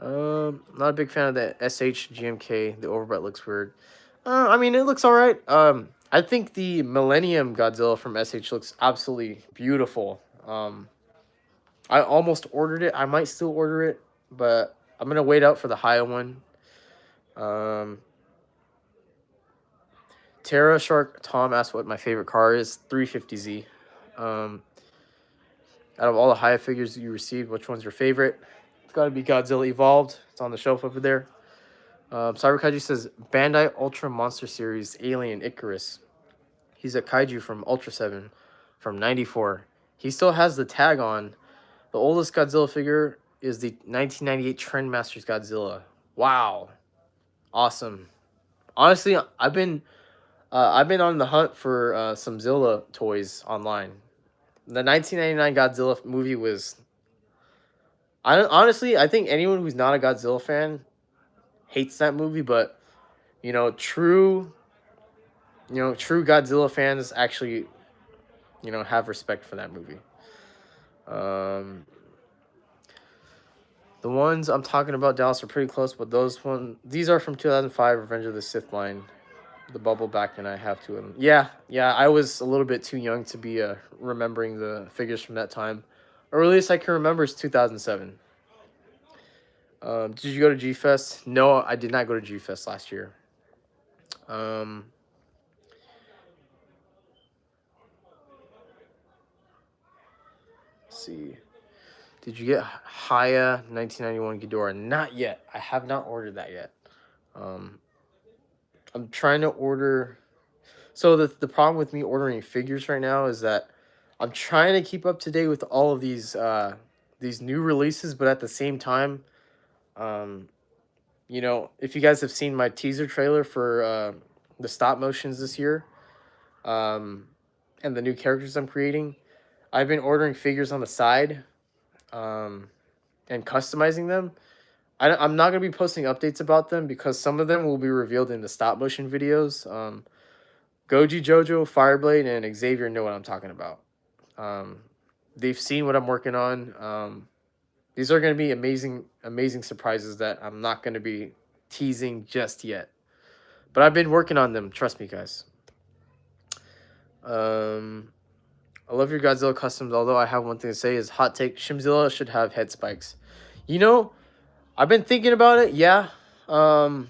Not a big fan of the SH GMK. The overbite looks weird. I mean, it looks all right. I think the Millennium Godzilla from SH looks absolutely beautiful. I almost ordered it. I might still order it, but I'm gonna wait out for the HIYA one. Um, Terra Shark Tom asked what my favorite car is. 350Z. Um, Out of all the HIYA figures you received, which one's your favorite? It's got to be Godzilla Evolved. It's on the shelf over there. Cyber Kaiju says Bandai Ultra Monster Series Alien Icarus. He's a kaiju from Ultra 7 from 94. He still has the tag on. The oldest Godzilla figure is the 1998 Trendmasters Godzilla. Wow. Awesome. Honestly, I've been on the hunt for some Zilla toys online. The 1999 Godzilla movie was I think anyone who's not a Godzilla fan hates that movie, but you know, true Godzilla fans actually, have respect for that movie. Um, the ones I'm talking about, Dallas, are pretty close, but these are from 2005 Revenge of the Sith line. The bubble back, and I have two of them. Yeah, I was a little bit too young to be remembering the figures from that time. Earliest I can remember is 2007. Did you go to G Fest? No, I did not go to G Fest last year. Let's see. Did you get HIYA 1991 Ghidorah? Not yet. I have not ordered that yet. I'm trying to order. So the problem with me ordering figures right now is that I'm trying to keep up to date with all of these new releases, but at the same time, if you guys have seen my teaser trailer for the stop motions this year, and the new characters I'm creating, I've been ordering figures on the side, and customizing them. I'm not going to be posting updates about them because some of them will be revealed in the stop motion videos. Goji, Jojo, Fireblade, and Xavier know what I'm talking about. They've seen what I'm working on. These are going to be amazing surprises that I'm not going to be teasing just yet. But I've been working on them. Trust me, guys. I love your Godzilla customs, although I have one thing to say is hot take. Shimzilla should have head spikes. I've been thinking about it, yeah. The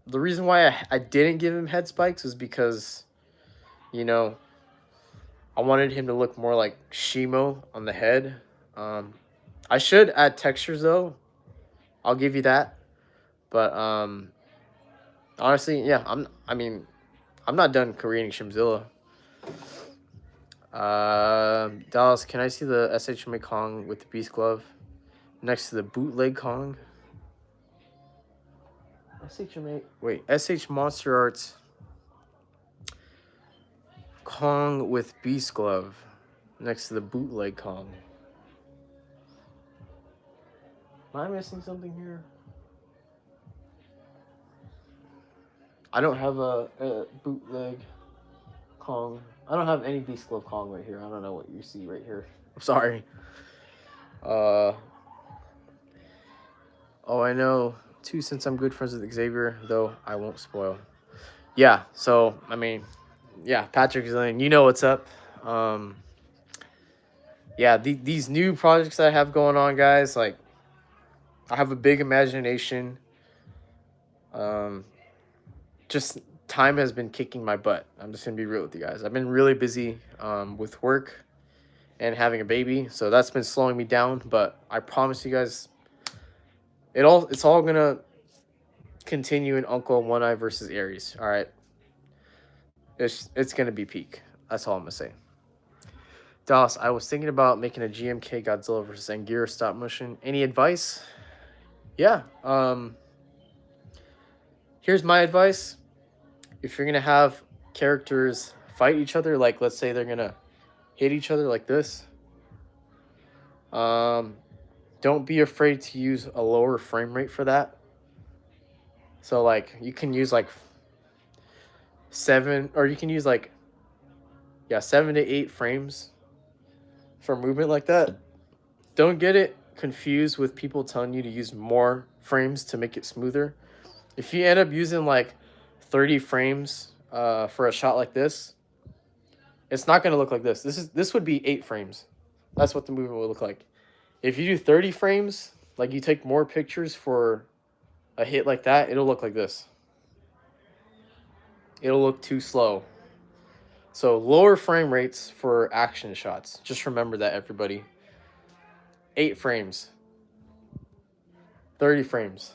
reason why I didn't give him head spikes was because, I wanted him to look more like Shimo on the head. I should add textures, though. I'll give you that. But, honestly, yeah, I'm not done creating Shimzilla. Dallas, can I see the SHMA Kong with the Beast Glove next to the bootleg Kong? SH Monster Arts Kong with Beast Glove next to the bootleg Kong. Am I missing something here? I don't have a bootleg Kong. I don't have any Beast Glove Kong right here. I don't know what you see right here. I'm sorry. Oh, I know. Too, since I'm good friends with Xavier, though I won't spoil. Yeah, so, Patrick Zillion, you know what's up. These new projects that I have going on, guys, like, I have a big imagination. Just time has been kicking my butt. I'm just going to be real with you guys. I've been really busy with work and having a baby, so that's been slowing me down, but I promise you guys, it's all going to continue in Uncle One Eye versus Ares, all right? It's going to be peak. That's all I'm going to say. Dallas, I was thinking about making a GMK Godzilla versus Anguirus stop motion. Any advice? Yeah. Here's my advice. If you're going to have characters fight each other, like let's say they're going to hit each other like this, don't be afraid to use a lower frame rate for that. So, like, you can use, like, 7 to 8 frames for movement like that. Don't get it confused with people telling you to use more frames to make it smoother. If you end up using like 30 frames for a shot like this, it's not going to look like this. This would be 8 frames. That's what the movement would look like. If you do 30 frames, like you take more pictures for a hit like that, it'll look like this. It'll look too slow. So lower frame rates for action shots. Just remember that, everybody. 8 frames. 30 frames.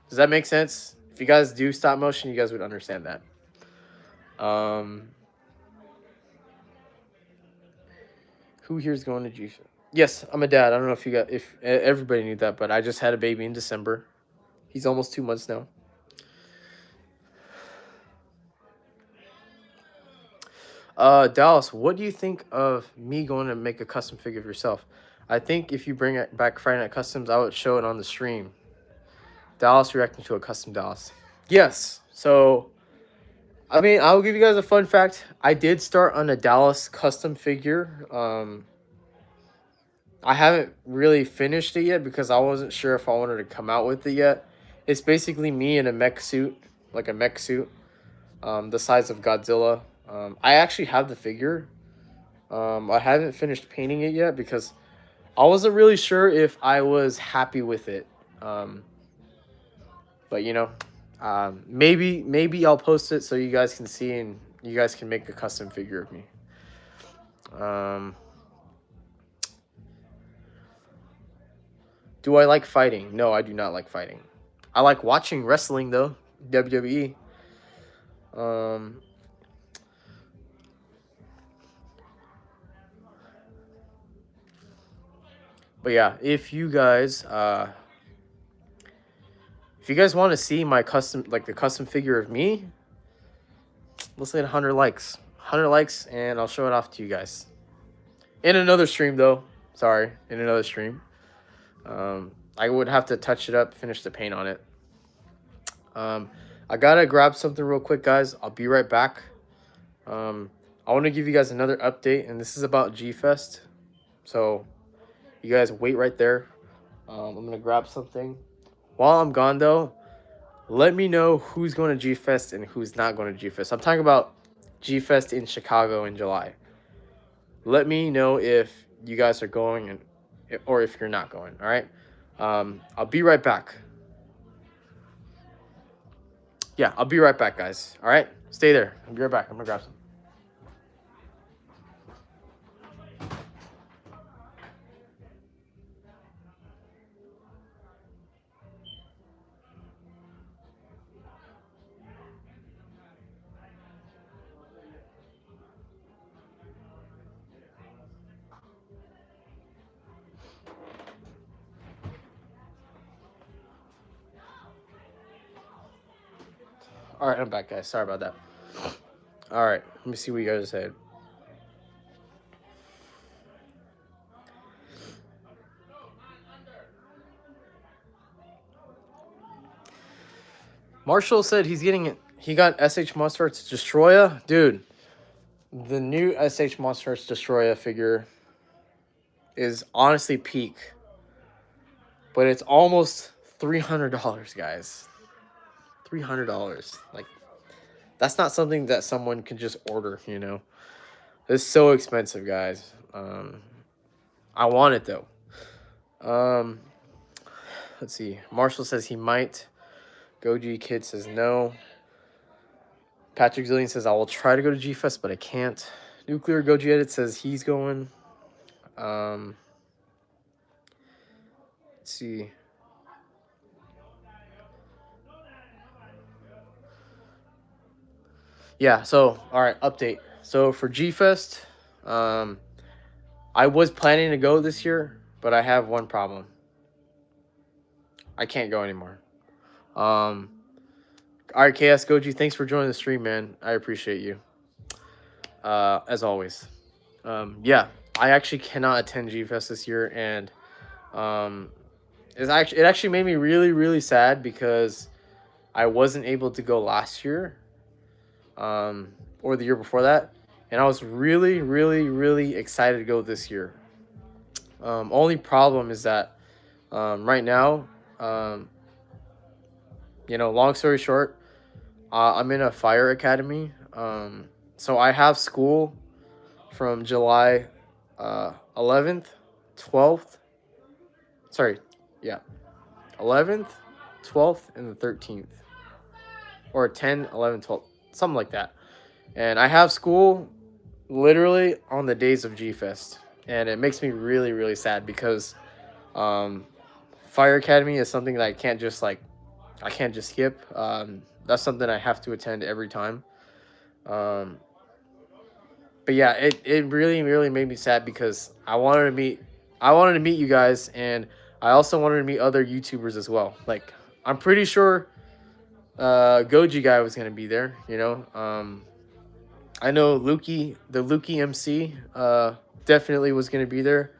Does that make sense? If you guys do stop motion, you guys would understand that. Who here is going to G? Yes, I'm a dad. I don't know if everybody knew that, but I just had a baby in December. He's almost 2 months now. Dallas, what do you think of me going to make a custom figure of yourself? I think if you bring it back Friday Night Customs, I would show it on the stream. Dallas reacting to a custom Dallas. Yes. So, I mean, I'll give you guys a fun fact. I did start on a Dallas custom figure. I haven't really finished it yet because I wasn't sure if I wanted to come out with it yet. It's basically me in a mech suit, like a mech suit, the size of Godzilla. I actually have the figure. I haven't finished painting it yet because I wasn't really sure if I was happy with it. But you know, maybe I'll post it so you guys can see and you guys can make a custom figure of me. Do I like fighting? No, I do not like fighting. I like watching wrestling though, WWE. But yeah, if you guys want to see my custom, like the custom figure of me, let's get 100 likes. 100 likes, and I'll show it off to you guys. In another stream, though. Sorry, in another stream. I would have to touch it up, finish the paint on it. I gotta grab something real quick, guys. I'll be right back. I want to give you guys another update, and this is about G-Fest. So, you guys wait right there. I'm going to grab something. While I'm gone, though, let me know who's going to G-Fest and who's not going to G-Fest. I'm talking about G-Fest in Chicago in July. Let me know if you guys are going or if you're not going, all right? I'll be right back. Yeah, I'll be right back, guys. All right? Stay there. I'll be right back. I'm going to grab some. All right, I'm back, guys. Sorry about that. All right, let me see what you guys said. Marshall said he's getting it. He got SH Monster Arts Destroya. Dude, the new SH Monster Arts Destroya figure is honestly peak. But it's almost $300, guys. $300. Like, that's not something that someone can just order, you know. It's so expensive, guys. I want it though. Let's see. Marshall says he might. Goji Kid says no. Patrick Zillion says I will try to go to G-Fest, but I can't. Nuclear Goji Edit says he's going. Let's see. Yeah, so, all right, update. So, for G-Fest, I was planning to go this year, but I have one problem. I can't go anymore. All right, KS Goji, thanks for joining the stream, man. I appreciate you. As always. Yeah, I actually cannot attend G-Fest this year, and it actually made me really, really sad because I wasn't able to go last year. Or the year before that, and I was really, really, really excited to go this year. Only problem is that right now, long story short, I'm in a fire academy. So I have school from July 11th, 12th. Sorry, yeah, 11th, 12th, and the 13th. Or 10, 11, 12, something like that. And I have school literally on the days of G Fest. And it makes me really, really sad because um, Fire Academy is something that I can't just skip. That's something I have to attend every time. Um, but yeah, it really, really made me sad because I wanted to meet you guys, and I also wanted to meet other YouTubers as well. Like, I'm pretty sure Goji guy was gonna be there. I know the Lukey MC, definitely was gonna be there.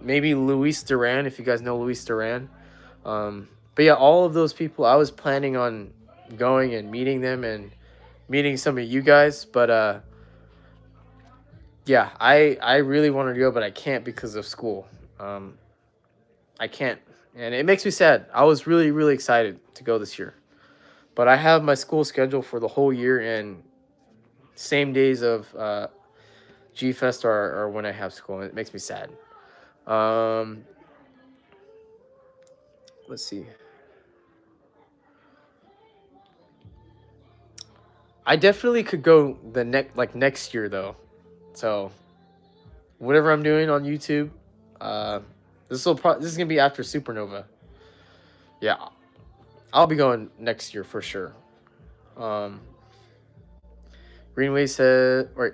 Maybe Luis Duran, if you guys know Luis Duran. But yeah, all of those people, I was planning on going and meeting them and meeting some of you guys. But yeah, I really wanted to go, but I can't because of school. I can't, and it makes me sad. I was really, really excited to go this year, but I have my school schedule for the whole year, and same days of G Fest are when I have school, and it makes me sad. Um, let's see. I definitely could go next year though. So whatever I'm doing on YouTube, uh, this is gonna be after Supernova. Yeah, I'll be going next year for sure. Um, Greenway said, "Wait,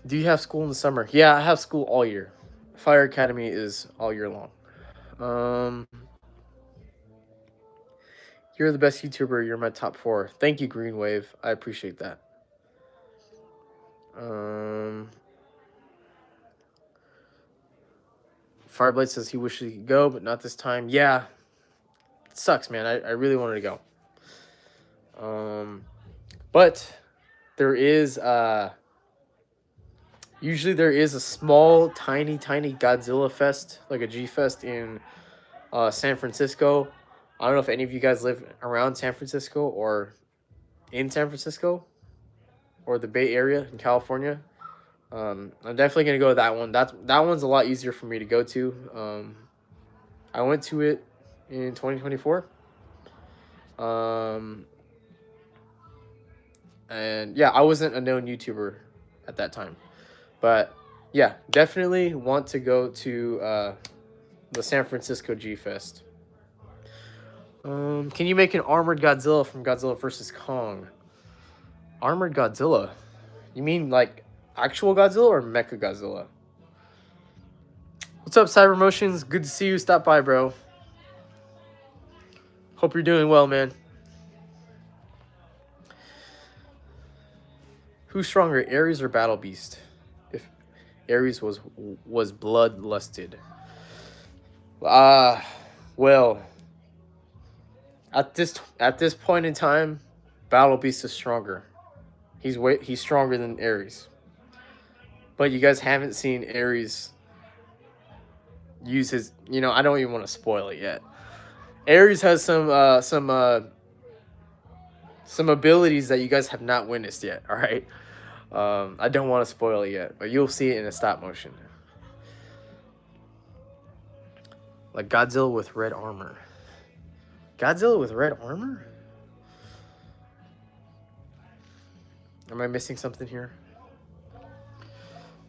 do you have school in the summer?" Yeah, I have school all year. Fire Academy is all year long. Um, you're the best YouTuber. You're my top four. Thank you, Green Wave. I appreciate that. Um, Fireblade says he wishes he could go, but not this time. Yeah, it sucks, man. I really wanted to go. But there is usually there is a small, tiny, tiny Godzilla fest, like a G Fest in San Francisco. I don't know if any of you guys live around San Francisco or in San Francisco or the Bay Area in California. I'm definitely gonna go to that one. That one's a lot easier for me to go to. I went to it in 2024. And yeah, I wasn't a known YouTuber at that time, but yeah, definitely want to go to the San Francisco G Fest. Can you make an armored Godzilla from Godzilla vs Kong? Armored Godzilla? You mean like actual Godzilla or Mecha Godzilla? What's up, Cyber Motions? Good to see you. Stop by, bro. Hope you're doing well, man. Who's stronger, Ares or Battle Beast? If Ares was bloodlusted. Well, at this point in time, Battle Beast is stronger. He's stronger than Ares. But you guys haven't seen Ares use his. I don't even want to spoil it yet. Ares has some abilities that you guys have not witnessed yet. All right. I don't want to spoil it yet, but you'll see it in a stop motion. Like Godzilla with red armor. Godzilla with red armor? Am I missing something here?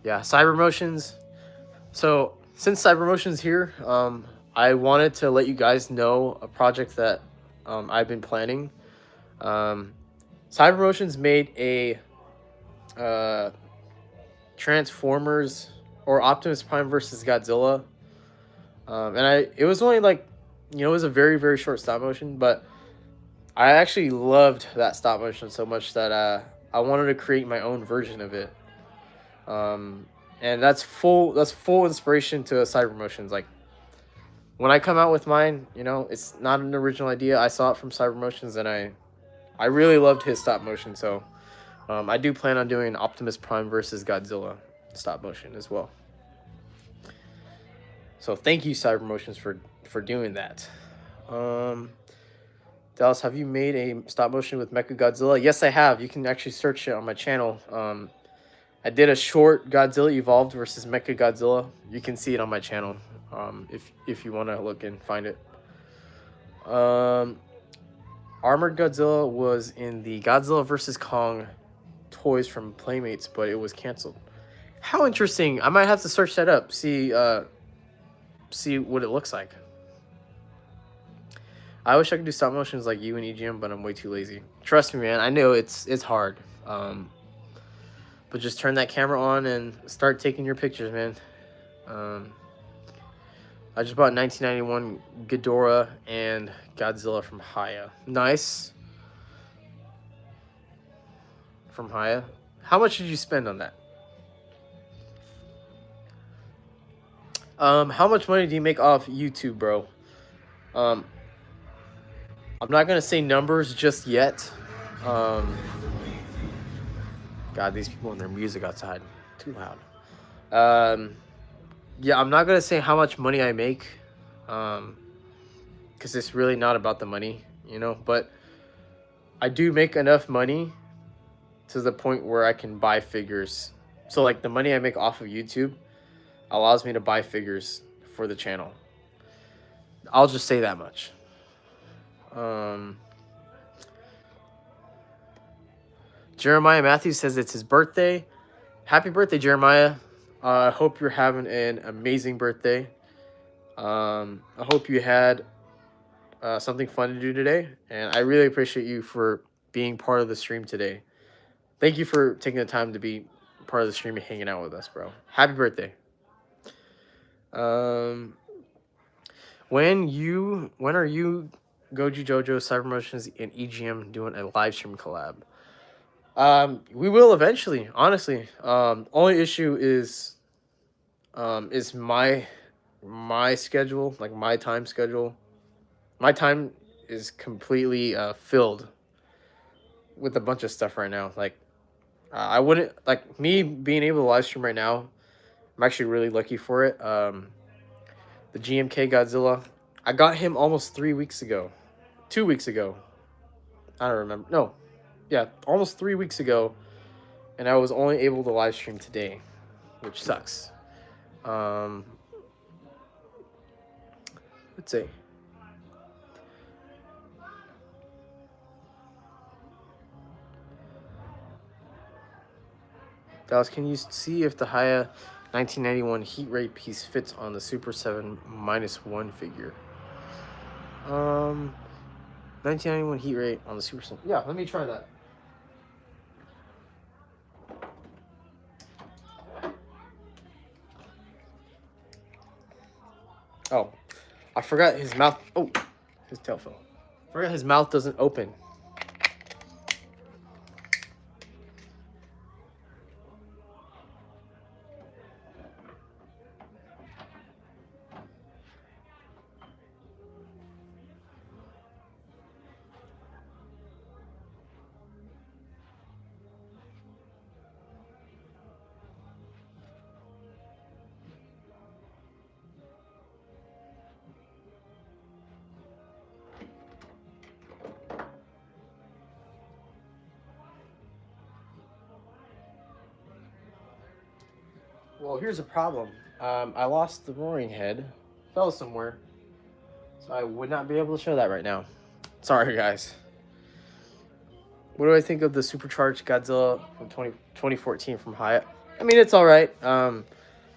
Yeah, Cyber Motions. So since Cyber Motions here, I wanted to let you guys know a project that I've been planning. Cyber Motions made a Transformers or Optimus Prime versus Godzilla, and it was only like, it was a very, very short stop motion, but I actually loved that stop motion so much that I wanted to create my own version of it. And that's full inspiration to Cyber Motions. Like, when I come out with mine, it's not an original idea. I saw it from Cyber Motions, and I really loved his stop motion. So I do plan on doing Optimus Prime versus Godzilla stop motion as well. So thank you, Cyber Motions, for doing that. Dallas, have you made a stop motion with Mecha Godzilla? Yes, I have. You can actually search it on my channel. I did a short Godzilla Evolved versus Mecha Godzilla. You can see it on my channel. If you want to look and find it. Armored Godzilla was in the Godzilla vs. Kong toys from Playmates, but it was canceled. How interesting! I might have to search that up. See what it looks like. I wish I could do stop motions like you and EGM, but I'm way too lazy. Trust me, man. I know it's hard. But just turn that camera on and start taking your pictures, man. I just bought 1991 Ghidorah and Godzilla from HIYA. Nice. From HIYA. How much did you spend on that? How much money do you make off YouTube, bro? I'm not gonna say numbers just yet. God, these people and their music outside too loud. Yeah, I'm not gonna say how much money I make, because it's really not about the money, you know. But I do make enough money to the point where I can buy figures. So like the money I make off of YouTube allows me to buy figures for the channel. I'll just say that much. Jeremiah Matthews says it's his birthday. Happy birthday, Jeremiah. I hope you're having an amazing birthday. I hope you had something fun to do today. And I really appreciate you for being part of the stream today. Thank you for taking the time to be part of the stream and hanging out with us, bro. Happy birthday. When are you, Goji Jojo, Cyber Motions, and EGM doing a live stream collab? We will eventually, honestly. Only issue is my schedule, like my time schedule. My time is completely filled with a bunch of stuff right now. Like, I wouldn't, like, me being able to live stream right now, I'm actually really lucky for it. The GMK Godzilla, I got him almost 3 weeks ago. 2 weeks ago. I don't remember. No. Yeah, almost 3 weeks ago. And I was only able to live stream today, which sucks. Let's see. Dallas, can you see if the HIYA 1991 heat rate piece fits on the Super 7 -1 figure? 1991 heat rate on the Super 7. Yeah, let me try that. Oh, I forgot his mouth. Oh, his tail fell. I forgot his mouth doesn't open. Well, here's a problem. I lost the roaring head. Fell somewhere. So I would not be able to show that right now. Sorry, guys. What do I think of the supercharged Godzilla from 2014 from HIYA? I mean, it's all right.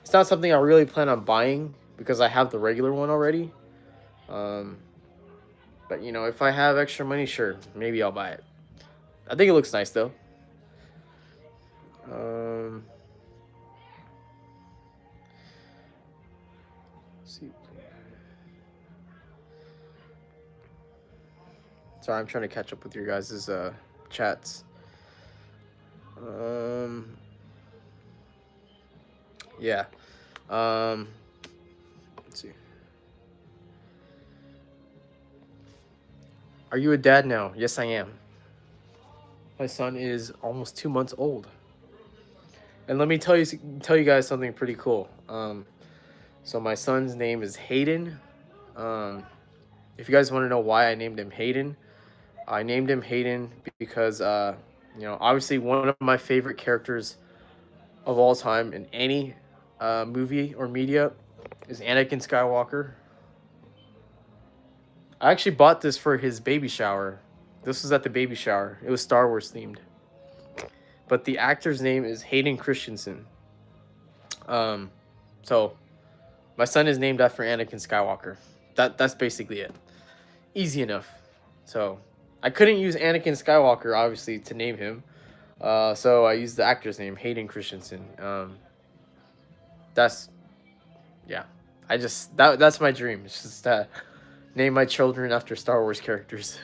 It's not something I really plan on buying because I have the regular one already. But, you know, if I have extra money, sure, maybe I'll buy it. I think it looks nice, though. Let's see. Sorry, I'm trying to catch up with your guys' chats. Yeah. Let's see. Are you a dad now? Yes, I am. My son is almost 2 months old. And let me tell you guys something pretty cool. So my son's name is Hayden. If you guys want to know why I named him Hayden, I named him Hayden because obviously one of my favorite characters of all time in any movie or media is Anakin Skywalker. I actually bought this for his baby shower. This was at the baby shower. It was Star Wars themed. But the actor's name is Hayden Christensen. So my son is named after Anakin Skywalker. That's basically it. Easy enough. So I couldn't use Anakin Skywalker obviously to name him. So I used the actor's name, Hayden Christensen. That's yeah. That's my dream. It's just name my children after Star Wars characters.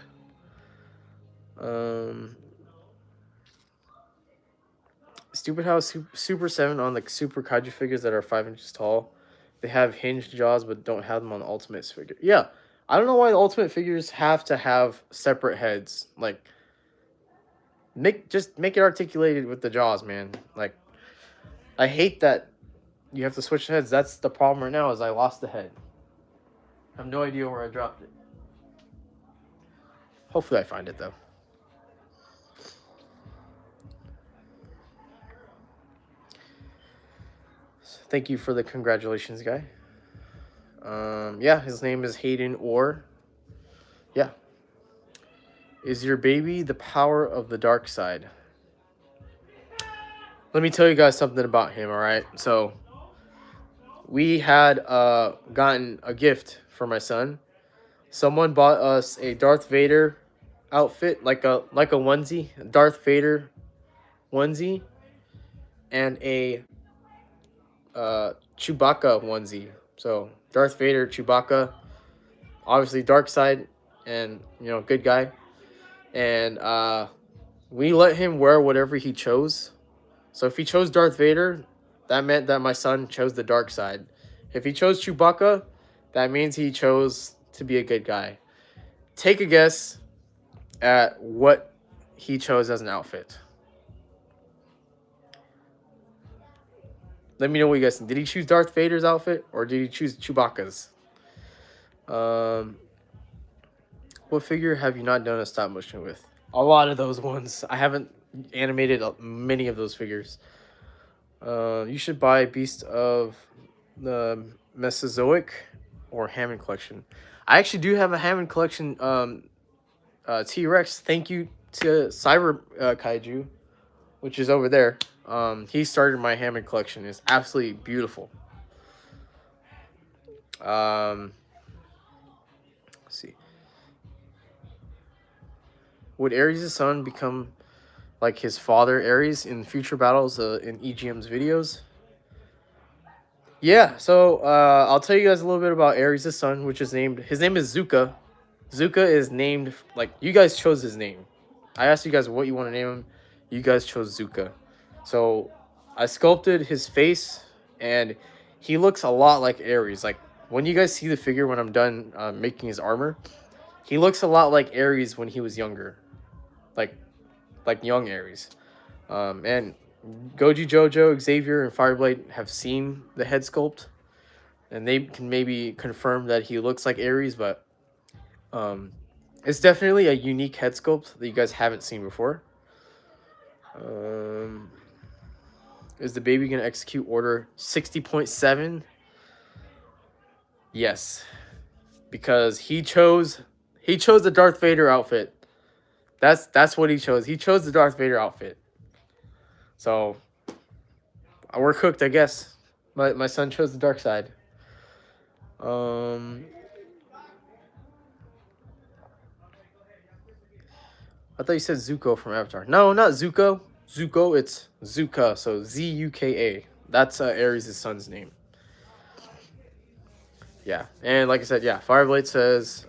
Stupid how Super 7 on the Super Kaiju figures that are 5 inches tall, they have hinged jaws but don't have them on the Ultimates figure. Yeah, I don't know why the Ultimate figures have to have separate heads. Like, make it articulated with the jaws, man. Like, I hate that you have to switch heads. That's the problem right now is I lost the head. I have no idea where I dropped it. Hopefully I find it, though. Thank you for the congratulations, guy. Yeah, his name is Hayden Orr. Yeah. Is your baby the power of the dark side? Let me tell you guys something about him, alright? So, we had gotten a gift for my son. Someone bought us a Darth Vader outfit, like a onesie, Darth Vader onesie, and a Chewbacca onesie. So Darth Vader, Chewbacca, obviously dark side, and good guy. And we let him wear whatever he chose. So if he chose Darth Vader, that meant that my son chose the dark side. If he chose Chewbacca, that means he chose to be a good guy. Take a guess at what he chose as an outfit. Let me know what you guys think. Did he choose Darth Vader's outfit or did he choose Chewbacca's? What figure have you not done a stop motion with? A lot of those ones. I haven't animated many of those figures. You should buy Beast of the Mesozoic or Hammond collection. I actually do have a Hammond collection T-Rex. Thank you to Cyber Kaiju, which is over there. He started my Hammond collection. It's absolutely beautiful. Let's see. Would Ares' son become like his father Ares in future battles in EGM's videos? Yeah, so I'll tell you guys a little bit about Ares' son, which is named. His name is Zuka. Zuka is named like you guys chose his name. I asked you guys what you want to name him. You guys chose Zuka. So I sculpted his face, and he looks a lot like Ares. Like when you guys see the figure when I'm done making his armor, he looks a lot like Ares when he was younger, like young Ares. And Goji Jojo, Xavier, and Fireblade have seen the head sculpt, and they can maybe confirm that he looks like Ares, but it's definitely a unique head sculpt that you guys haven't seen before. Is the baby gonna execute order 60.7? Yes, because he chose the Darth Vader outfit. That's what he chose. He chose the Darth Vader outfit. So we're cooked, I guess. My son chose the dark side. I thought you said Zuko from Avatar. No, not Zuko. Zuko, it's Zuka. So Zuka. That's Ares' son's name. Yeah, and like I said, yeah, Fireblade says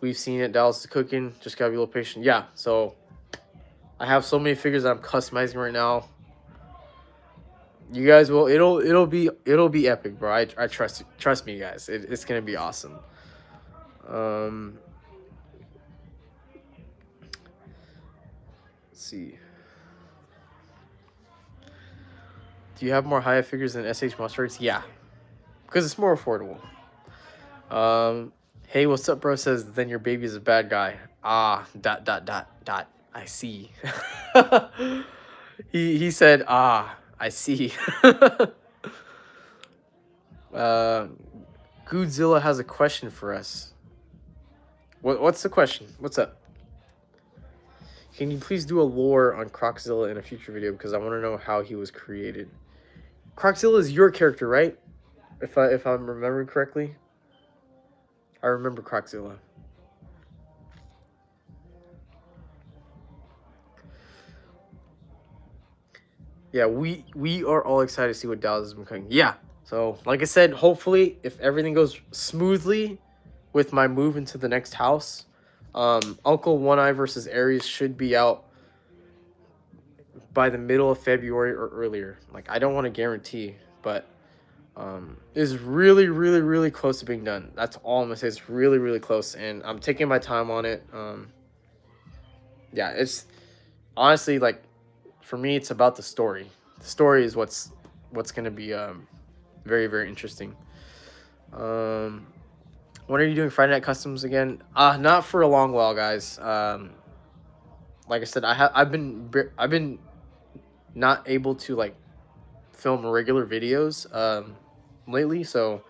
we've seen it. Dallas is cooking. Just gotta be a little patient. Yeah, so I have so many figures that I'm customizing right now. You guys will. It'll be epic, bro. I trust me, guys. It's gonna be awesome. Let's see. Do you have more HIYA figures than SH Monster Rates? Yeah. because it's more affordable. Hey, what's up, bro? Says then your baby is a bad guy. Ah, dot dot dot dot. I see. He said, ah, I see. uh, Godzilla has a question for us. What's the question? What's up? Can you please do a lore on Croczilla in a future video because I want to know how he was created. Croczilla is your character, right? If I'm remembering correctly. I remember Croczilla. Yeah, we are all excited to see what Dallas has been cooking. Yeah. So, like I said, hopefully, if everything goes smoothly with my move into the next house, Uncle One Eye versus Ares should be out by the middle of February or earlier. Like, I don't want to guarantee, but is really, really, really close to being done. That's all I'm gonna say. It's really, really close, and I'm taking my time on it. Yeah, it's honestly like for me, it's about the story. The story is what's gonna be very, very interesting. When are you doing Friday Night Customs again? Not for a long while, guys. Like I said, I've been not able to like film regular videos lately, so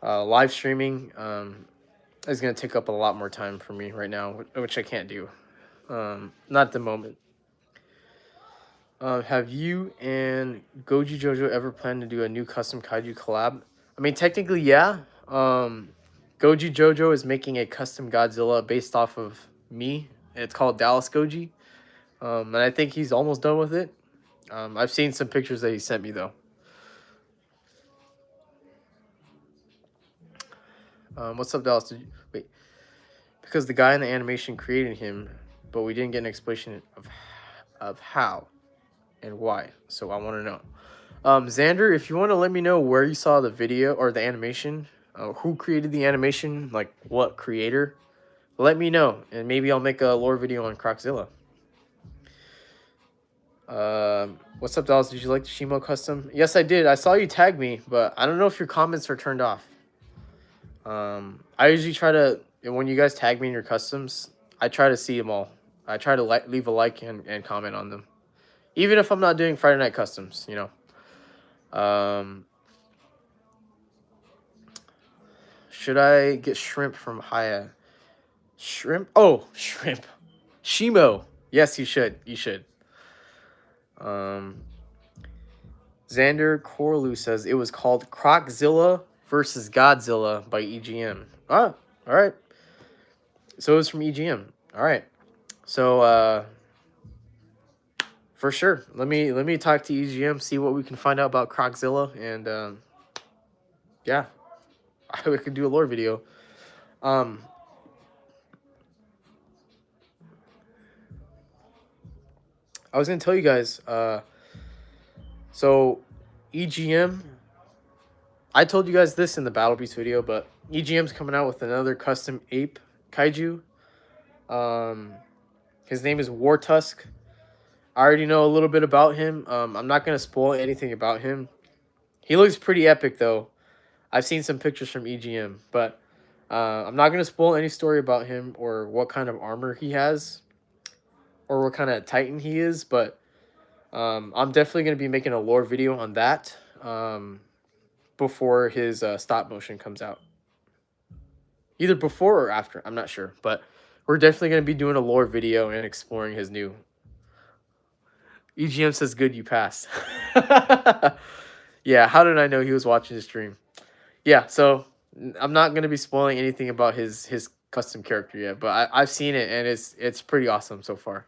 live streaming is gonna take up a lot more time for me right now, which I can't do. Not at the moment. Have you and Goji Jojo ever planned to do a new custom Kaiju collab? I mean, technically, yeah. Goji Jojo is making a custom Godzilla based off of me. It's called Dallas Goji. And I think he's almost done with it. I've seen some pictures that he sent me, though. What's up, Dallas? Wait. Because the guy in the animation created him, but we didn't get an explanation of how and why. So I want to know. Xander, if you want to let me know where you saw the video or the animation, who created the animation, like what creator, let me know, and maybe I'll make a lore video on Croczilla. What's up, Dallas? Did you like the Shimo custom? Yes, I did. I saw you tag me, but I don't know if your comments are turned off. I usually try to, when you guys tag me in your customs, I try to see them all. I try to leave a like and comment on them. Even if I'm not doing Friday Night Customs, you know. Should I get shrimp from HIYA? Shrimp? Oh, shrimp. Shimo. Yes, you should. You should. Xander Corlu says it was called Croczilla versus Godzilla by EGM. Ah, all right. So it was from EGM. All right. So for sure, let me talk to EGM, see what we can find out about Croczilla, and yeah, we could do a lore video. I was gonna tell you guys. So EGM. I told you guys this in the Battle Beast video, but EGM's coming out with another custom ape kaiju. His name is War Tusk. I already know a little bit about him. I'm not gonna spoil anything about him. He looks pretty epic though. I've seen some pictures from EGM, but I'm not gonna spoil any story about him or what kind of armor he has, or what kind of Titan he is. But I'm definitely gonna be making a lore video on that before his stop motion comes out. Either before or after, I'm not sure, but we're definitely gonna be doing a lore video and exploring his new. EGM says, good, you passed. Yeah, how did I know he was watching the stream? Yeah, so I'm not going to be spoiling anything about his custom character yet, but I've seen it, and it's pretty awesome so far.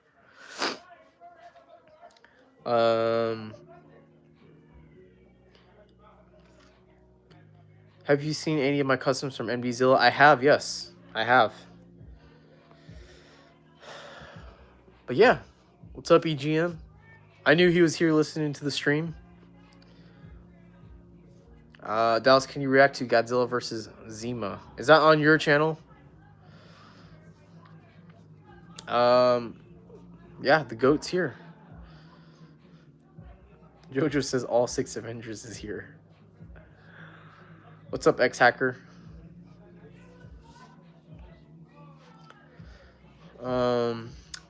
Have you seen any of my customs from MDZilla? I have, yes. I have. But yeah, what's up, EGM? I knew he was here listening to the stream. Dallas, can you react to Godzilla versus Zima? Is that on your channel? Yeah, the GOAT's here. Jojo says all 6 Avengers is here. What's up, X-Hacker?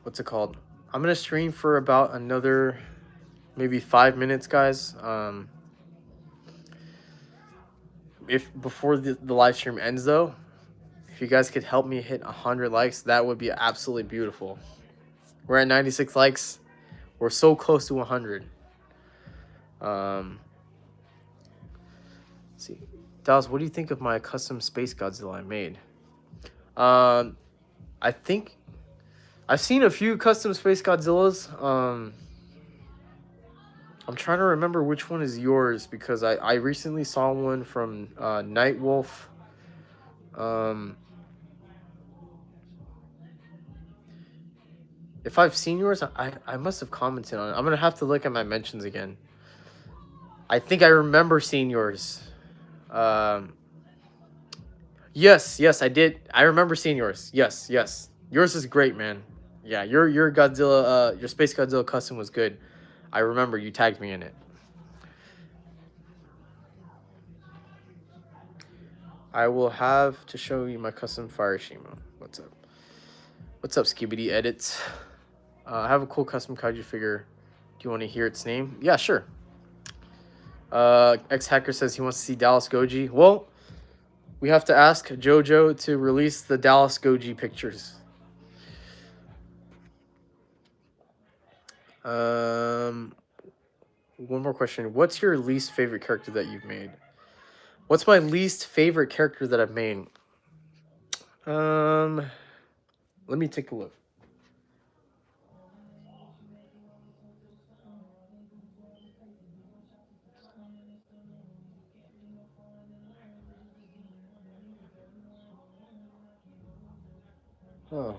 What's it called? I'm gonna stream for about another maybe 5 minutes, guys. If before the live stream ends though, if you guys could help me hit 100 likes, that would be absolutely beautiful. We're at 96 likes. We're so close to 100. Let's see, Dallas, what do you think of my custom Space Godzilla I made? I think I've seen a few custom Space Godzillas. I'm trying to remember which one is yours because I recently saw one from Nightwolf. If I've seen yours, I must have commented on it. I'm gonna have to look at my mentions again. I think I remember seeing yours. Yes, I did. I remember seeing yours. Yes. Yours is great, man. Yeah, your Godzilla, your Space Godzilla custom was good. I remember you tagged me in it. I will have to show you my custom Fire Shima. What's up? What's up, Skibidi Edits? I have a cool custom kaiju figure. Do you want to hear its name? Yeah, sure. X-Hacker says he wants to see Dallas Goji. Well, we have to ask JoJo to release the Dallas Goji pictures. One more question. What's your least favorite character that you've made? What's my least favorite character that I've made? Let me take a look. Oh.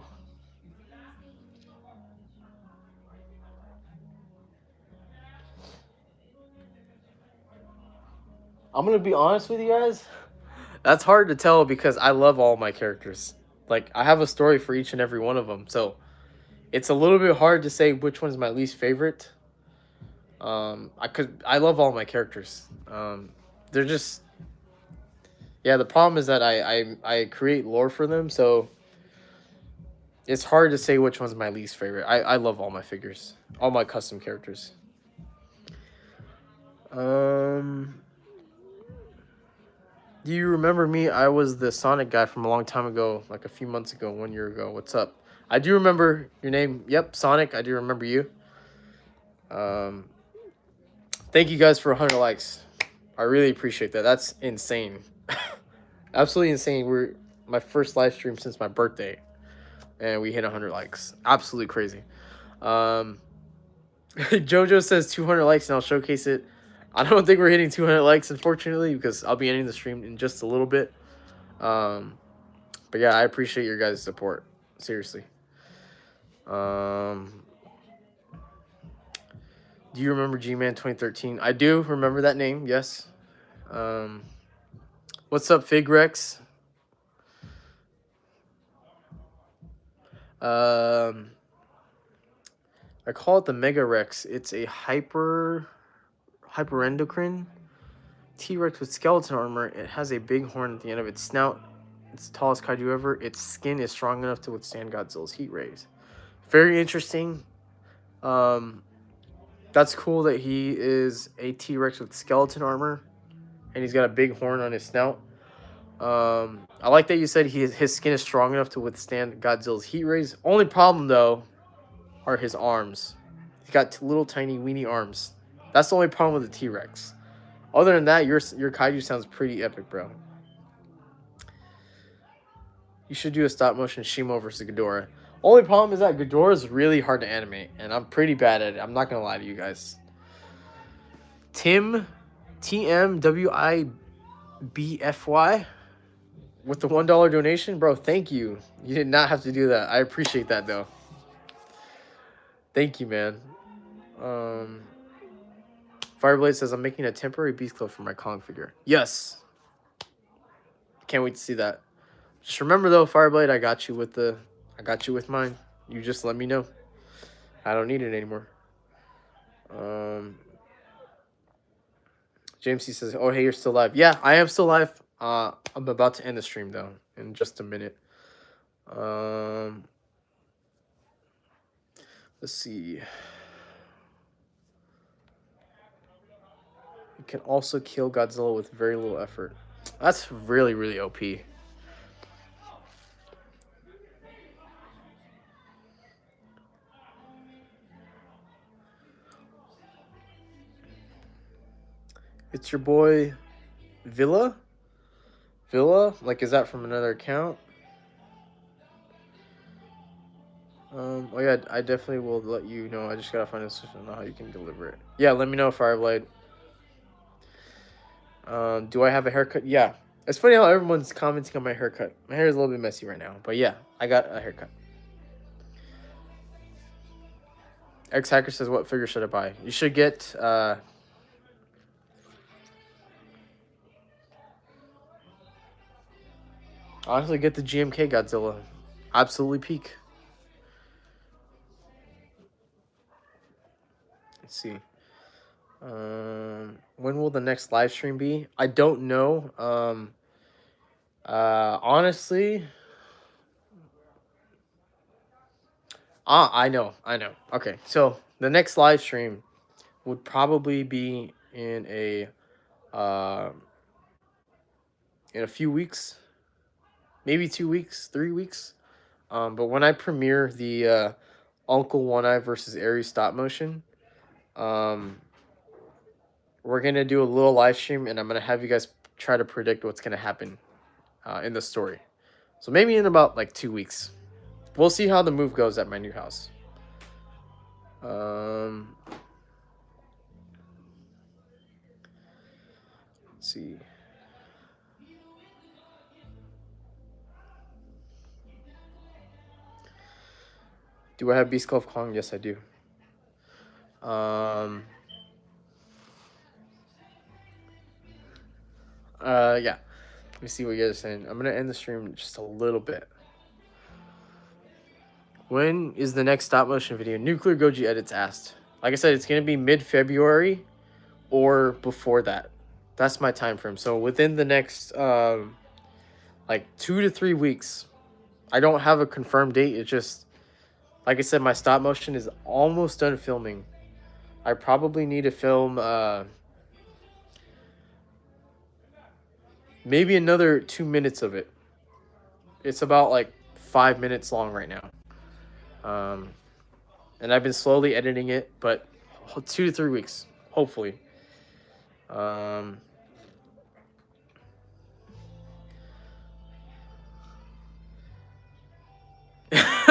I'm gonna be honest with you guys. That's hard to tell because I love all my characters. Like, I have a story for each and every one of them, so it's a little bit hard to say which one's my least favorite. I love all my characters. They're just, yeah. The problem is that I create lore for them, so it's hard to say which one's my least favorite. I love all my figures, all my custom characters. Do you remember me? I was the Sonic guy from a long time ago, like a few months ago, 1 year ago. What's up? I do remember your name. Yep, Sonic. I do remember you. Thank you guys for 100 likes. I really appreciate that. That's insane. Absolutely insane. We're my first live stream since my birthday, and we hit 100 likes. Absolutely crazy. JoJo says 200 likes, and I'll showcase it. I don't think we're hitting 200 likes, unfortunately, because I'll be ending the stream in just a little bit. But yeah, I appreciate your guys' support. Seriously. Do you remember G-Man 2013? I do remember that name, yes. What's up, Fig Rex? I call it the Mega Rex. It's a hyperendocrine T-Rex with skeleton armor. It has a big horn at the end of its snout. It's the tallest kaiju ever. Its skin is strong enough to withstand Godzilla's heat rays. Very interesting. That's cool that he is a T-Rex with skeleton armor, and he's got a big horn on his snout. I like that you said his skin is strong enough to withstand Godzilla's heat rays. Only problem, though, are his arms. He's got little tiny weenie arms. That's the only problem with the T-Rex. Other than that, your kaiju sounds pretty epic, bro. You should do a stop-motion Shimo versus Ghidorah. Only problem is that Ghidorah is really hard to animate, and I'm pretty bad at it. I'm not going to lie to you guys. TMWIBFY with the $1 donation. Bro, thank you. You did not have to do that. I appreciate that, though. Thank you, man. Fireblade says, I'm making a temporary beast club for my Kong figure. Yes. Can't wait to see that. Just remember, though, Fireblade, I got you with mine. You just let me know. I don't need it anymore. James C says, oh, hey, you're still live. Yeah, I am still live. I'm about to end the stream though in just a minute. Let's see. You can also kill Godzilla with very little effort. That's really, really OP. It's your boy, Villa? Villa? Like, is that from another account? Oh yeah, I definitely will let you know. I just gotta find a solution on how you can deliver it. Yeah, let me know, Fireblade. Do I have a haircut? Yeah. It's funny how everyone's commenting on my haircut. My hair is a little bit messy right now, but yeah, I got a haircut. X Hacker says, what figure should I buy? You should get, honestly, get the GMK Godzilla. Absolutely peak. Let's see. When will the next live stream be? I don't know. Honestly, I know. Okay, so the next live stream would probably be in a few weeks, maybe 2 weeks, 3 weeks. But when I premiere the Uncle One Eye versus Ares stop motion, we're gonna do a little live stream, and I'm gonna have you guys try to predict what's gonna happen in the story. So maybe in about like 2 weeks. We'll see how the move goes at my new house. Let's see. Do I have Beast Club Kong? Yes, I do. Yeah. Let me see what you guys are saying. I'm gonna end the stream just a little bit. When is the next stop motion video? Nuclear Goji Edits asked. Like I said, it's gonna be mid-February or before that. That's my time frame. So within the next like 2 to 3 weeks. I don't have a confirmed date. It's just, like I said, my stop motion is almost done filming. I probably need to film maybe another 2 minutes of it. It's about like 5 minutes long right now. And I've been slowly editing it, but 2 to 3 weeks, hopefully.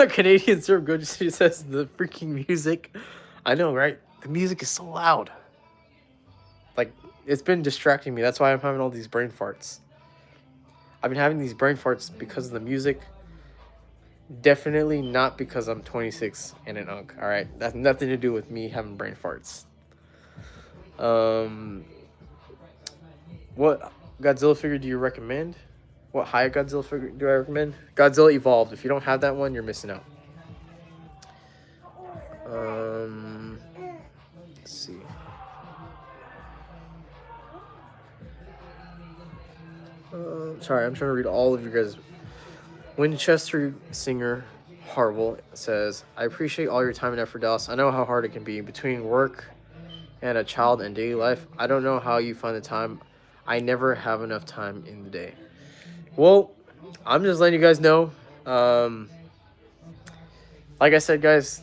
Canadian Surf Goji says the freaking music. I know, right? The music is so loud. Like, it's been distracting me. That's why I'm having all these brain farts. I've been having these brain farts because of the music. Definitely not because I'm 26 and an unk. All right, that's nothing to do with me having brain farts. What Godzilla figure do you recommend? What HIYA Godzilla figure do I recommend? Godzilla Evolved. If you don't have that one, you're missing out. Let's see. Sorry, I'm trying to read all of you guys. Winchester Singer Harville says, I appreciate all your time and effort, Dallas. I know how hard it can be between work and a child and daily life. I don't know how you find the time. I never have enough time in the day. Well, I'm just letting you guys know. Like I said, guys,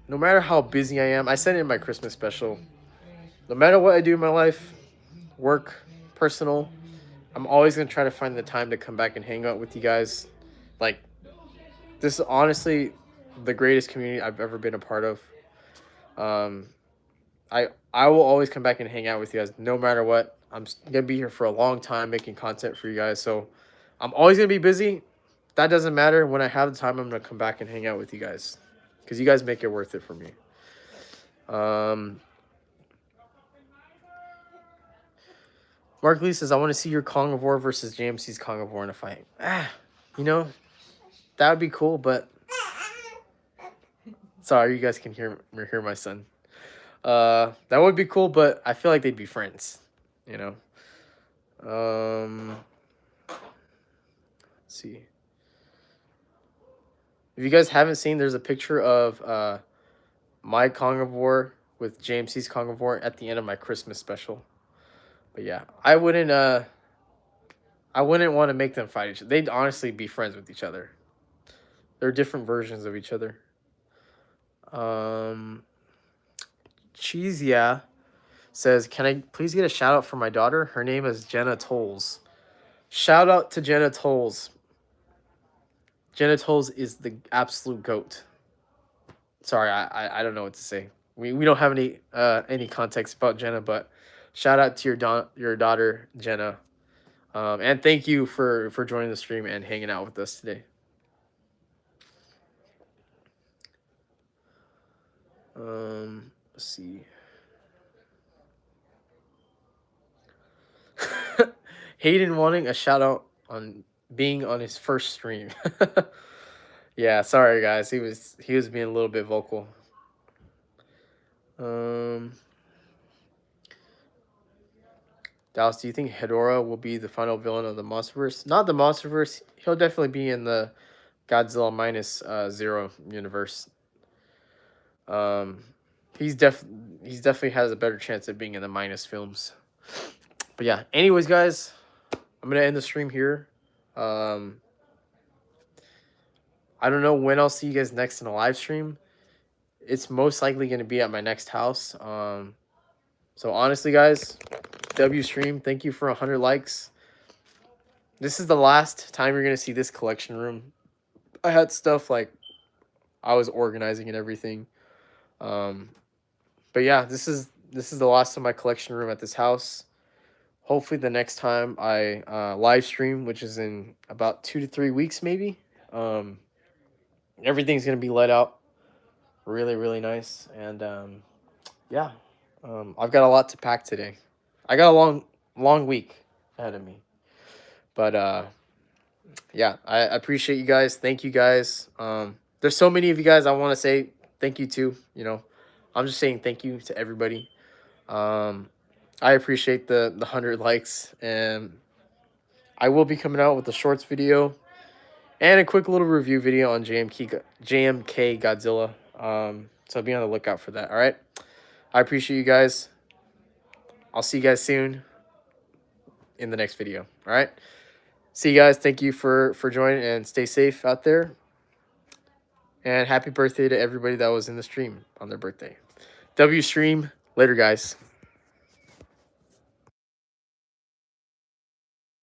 no matter how busy I am, I said it in my Christmas special, no matter what I do in my life, work, personal, I'm always going to try to find the time to come back and hang out with you guys. Like, this is honestly the greatest community I've ever been a part of. I will always come back and hang out with you guys no matter what. I'm going to be here for a long time making content for you guys. So I'm always going to be busy. That doesn't matter. When I have the time, I'm going to come back and hang out with you guys, because you guys make it worth it for me. Mark Lee says, I want to see your Kong of War versus JMC's Kong of War in a fight. You know, that would be cool, but... Sorry, you guys can hear my son. That would be cool, but I feel like they'd be friends, you know? Let's see. If you guys haven't seen, there's a picture of my Kongivore with JMC's Kongivore at the end of my Christmas special. But yeah, I wouldn't want to make them fight each other. They'd honestly be friends with each other. They're different versions of each other. Cheese, yeah, says, can I please get a shout out for my daughter? Her name is Jenna Tolles. Shout out to Jenna Tolles. Jenna Tolles is the absolute goat. Sorry, I don't know what to say. We don't have any context about Jenna, but shout out to your daughter Jenna, and thank you for joining the stream and hanging out with us today. Let's see. Hayden wanting a shout out on being on his first stream. Yeah, sorry guys. He was being a little bit vocal. Dallas, do you think Hedorah will be the final villain of the MonsterVerse? Not the MonsterVerse. He'll definitely be in the Godzilla minus zero universe. He's definitely has a better chance of being in the minus films. But yeah, anyways, guys, I'm gonna end the stream here. I don't know when I'll see you guys next in a live stream. It's most likely gonna be at my next house. So honestly, guys, W stream, thank you for 100 likes. This is the last time you're gonna see this collection room. I had stuff like I was organizing and everything. But yeah, this is the last of my collection room at this house. Hopefully the next time I live stream, which is in about 2 to 3 weeks maybe, everything's gonna be let out really, really nice. And yeah, I've got a lot to pack today. I got a long week ahead of me. But yeah, I appreciate you guys. Thank you guys. There's so many of you guys I want to say thank you to. You know, I'm just saying thank you to everybody. I appreciate the 100 likes, and I will be coming out with a shorts video and a quick little review video on GMK Godzilla. So be on the lookout for that. All right. I appreciate you guys. I'll see you guys soon in the next video. All right. See you guys. Thank you for joining, and stay safe out there. And happy birthday to everybody that was in the stream on their birthday. W stream. Later, guys.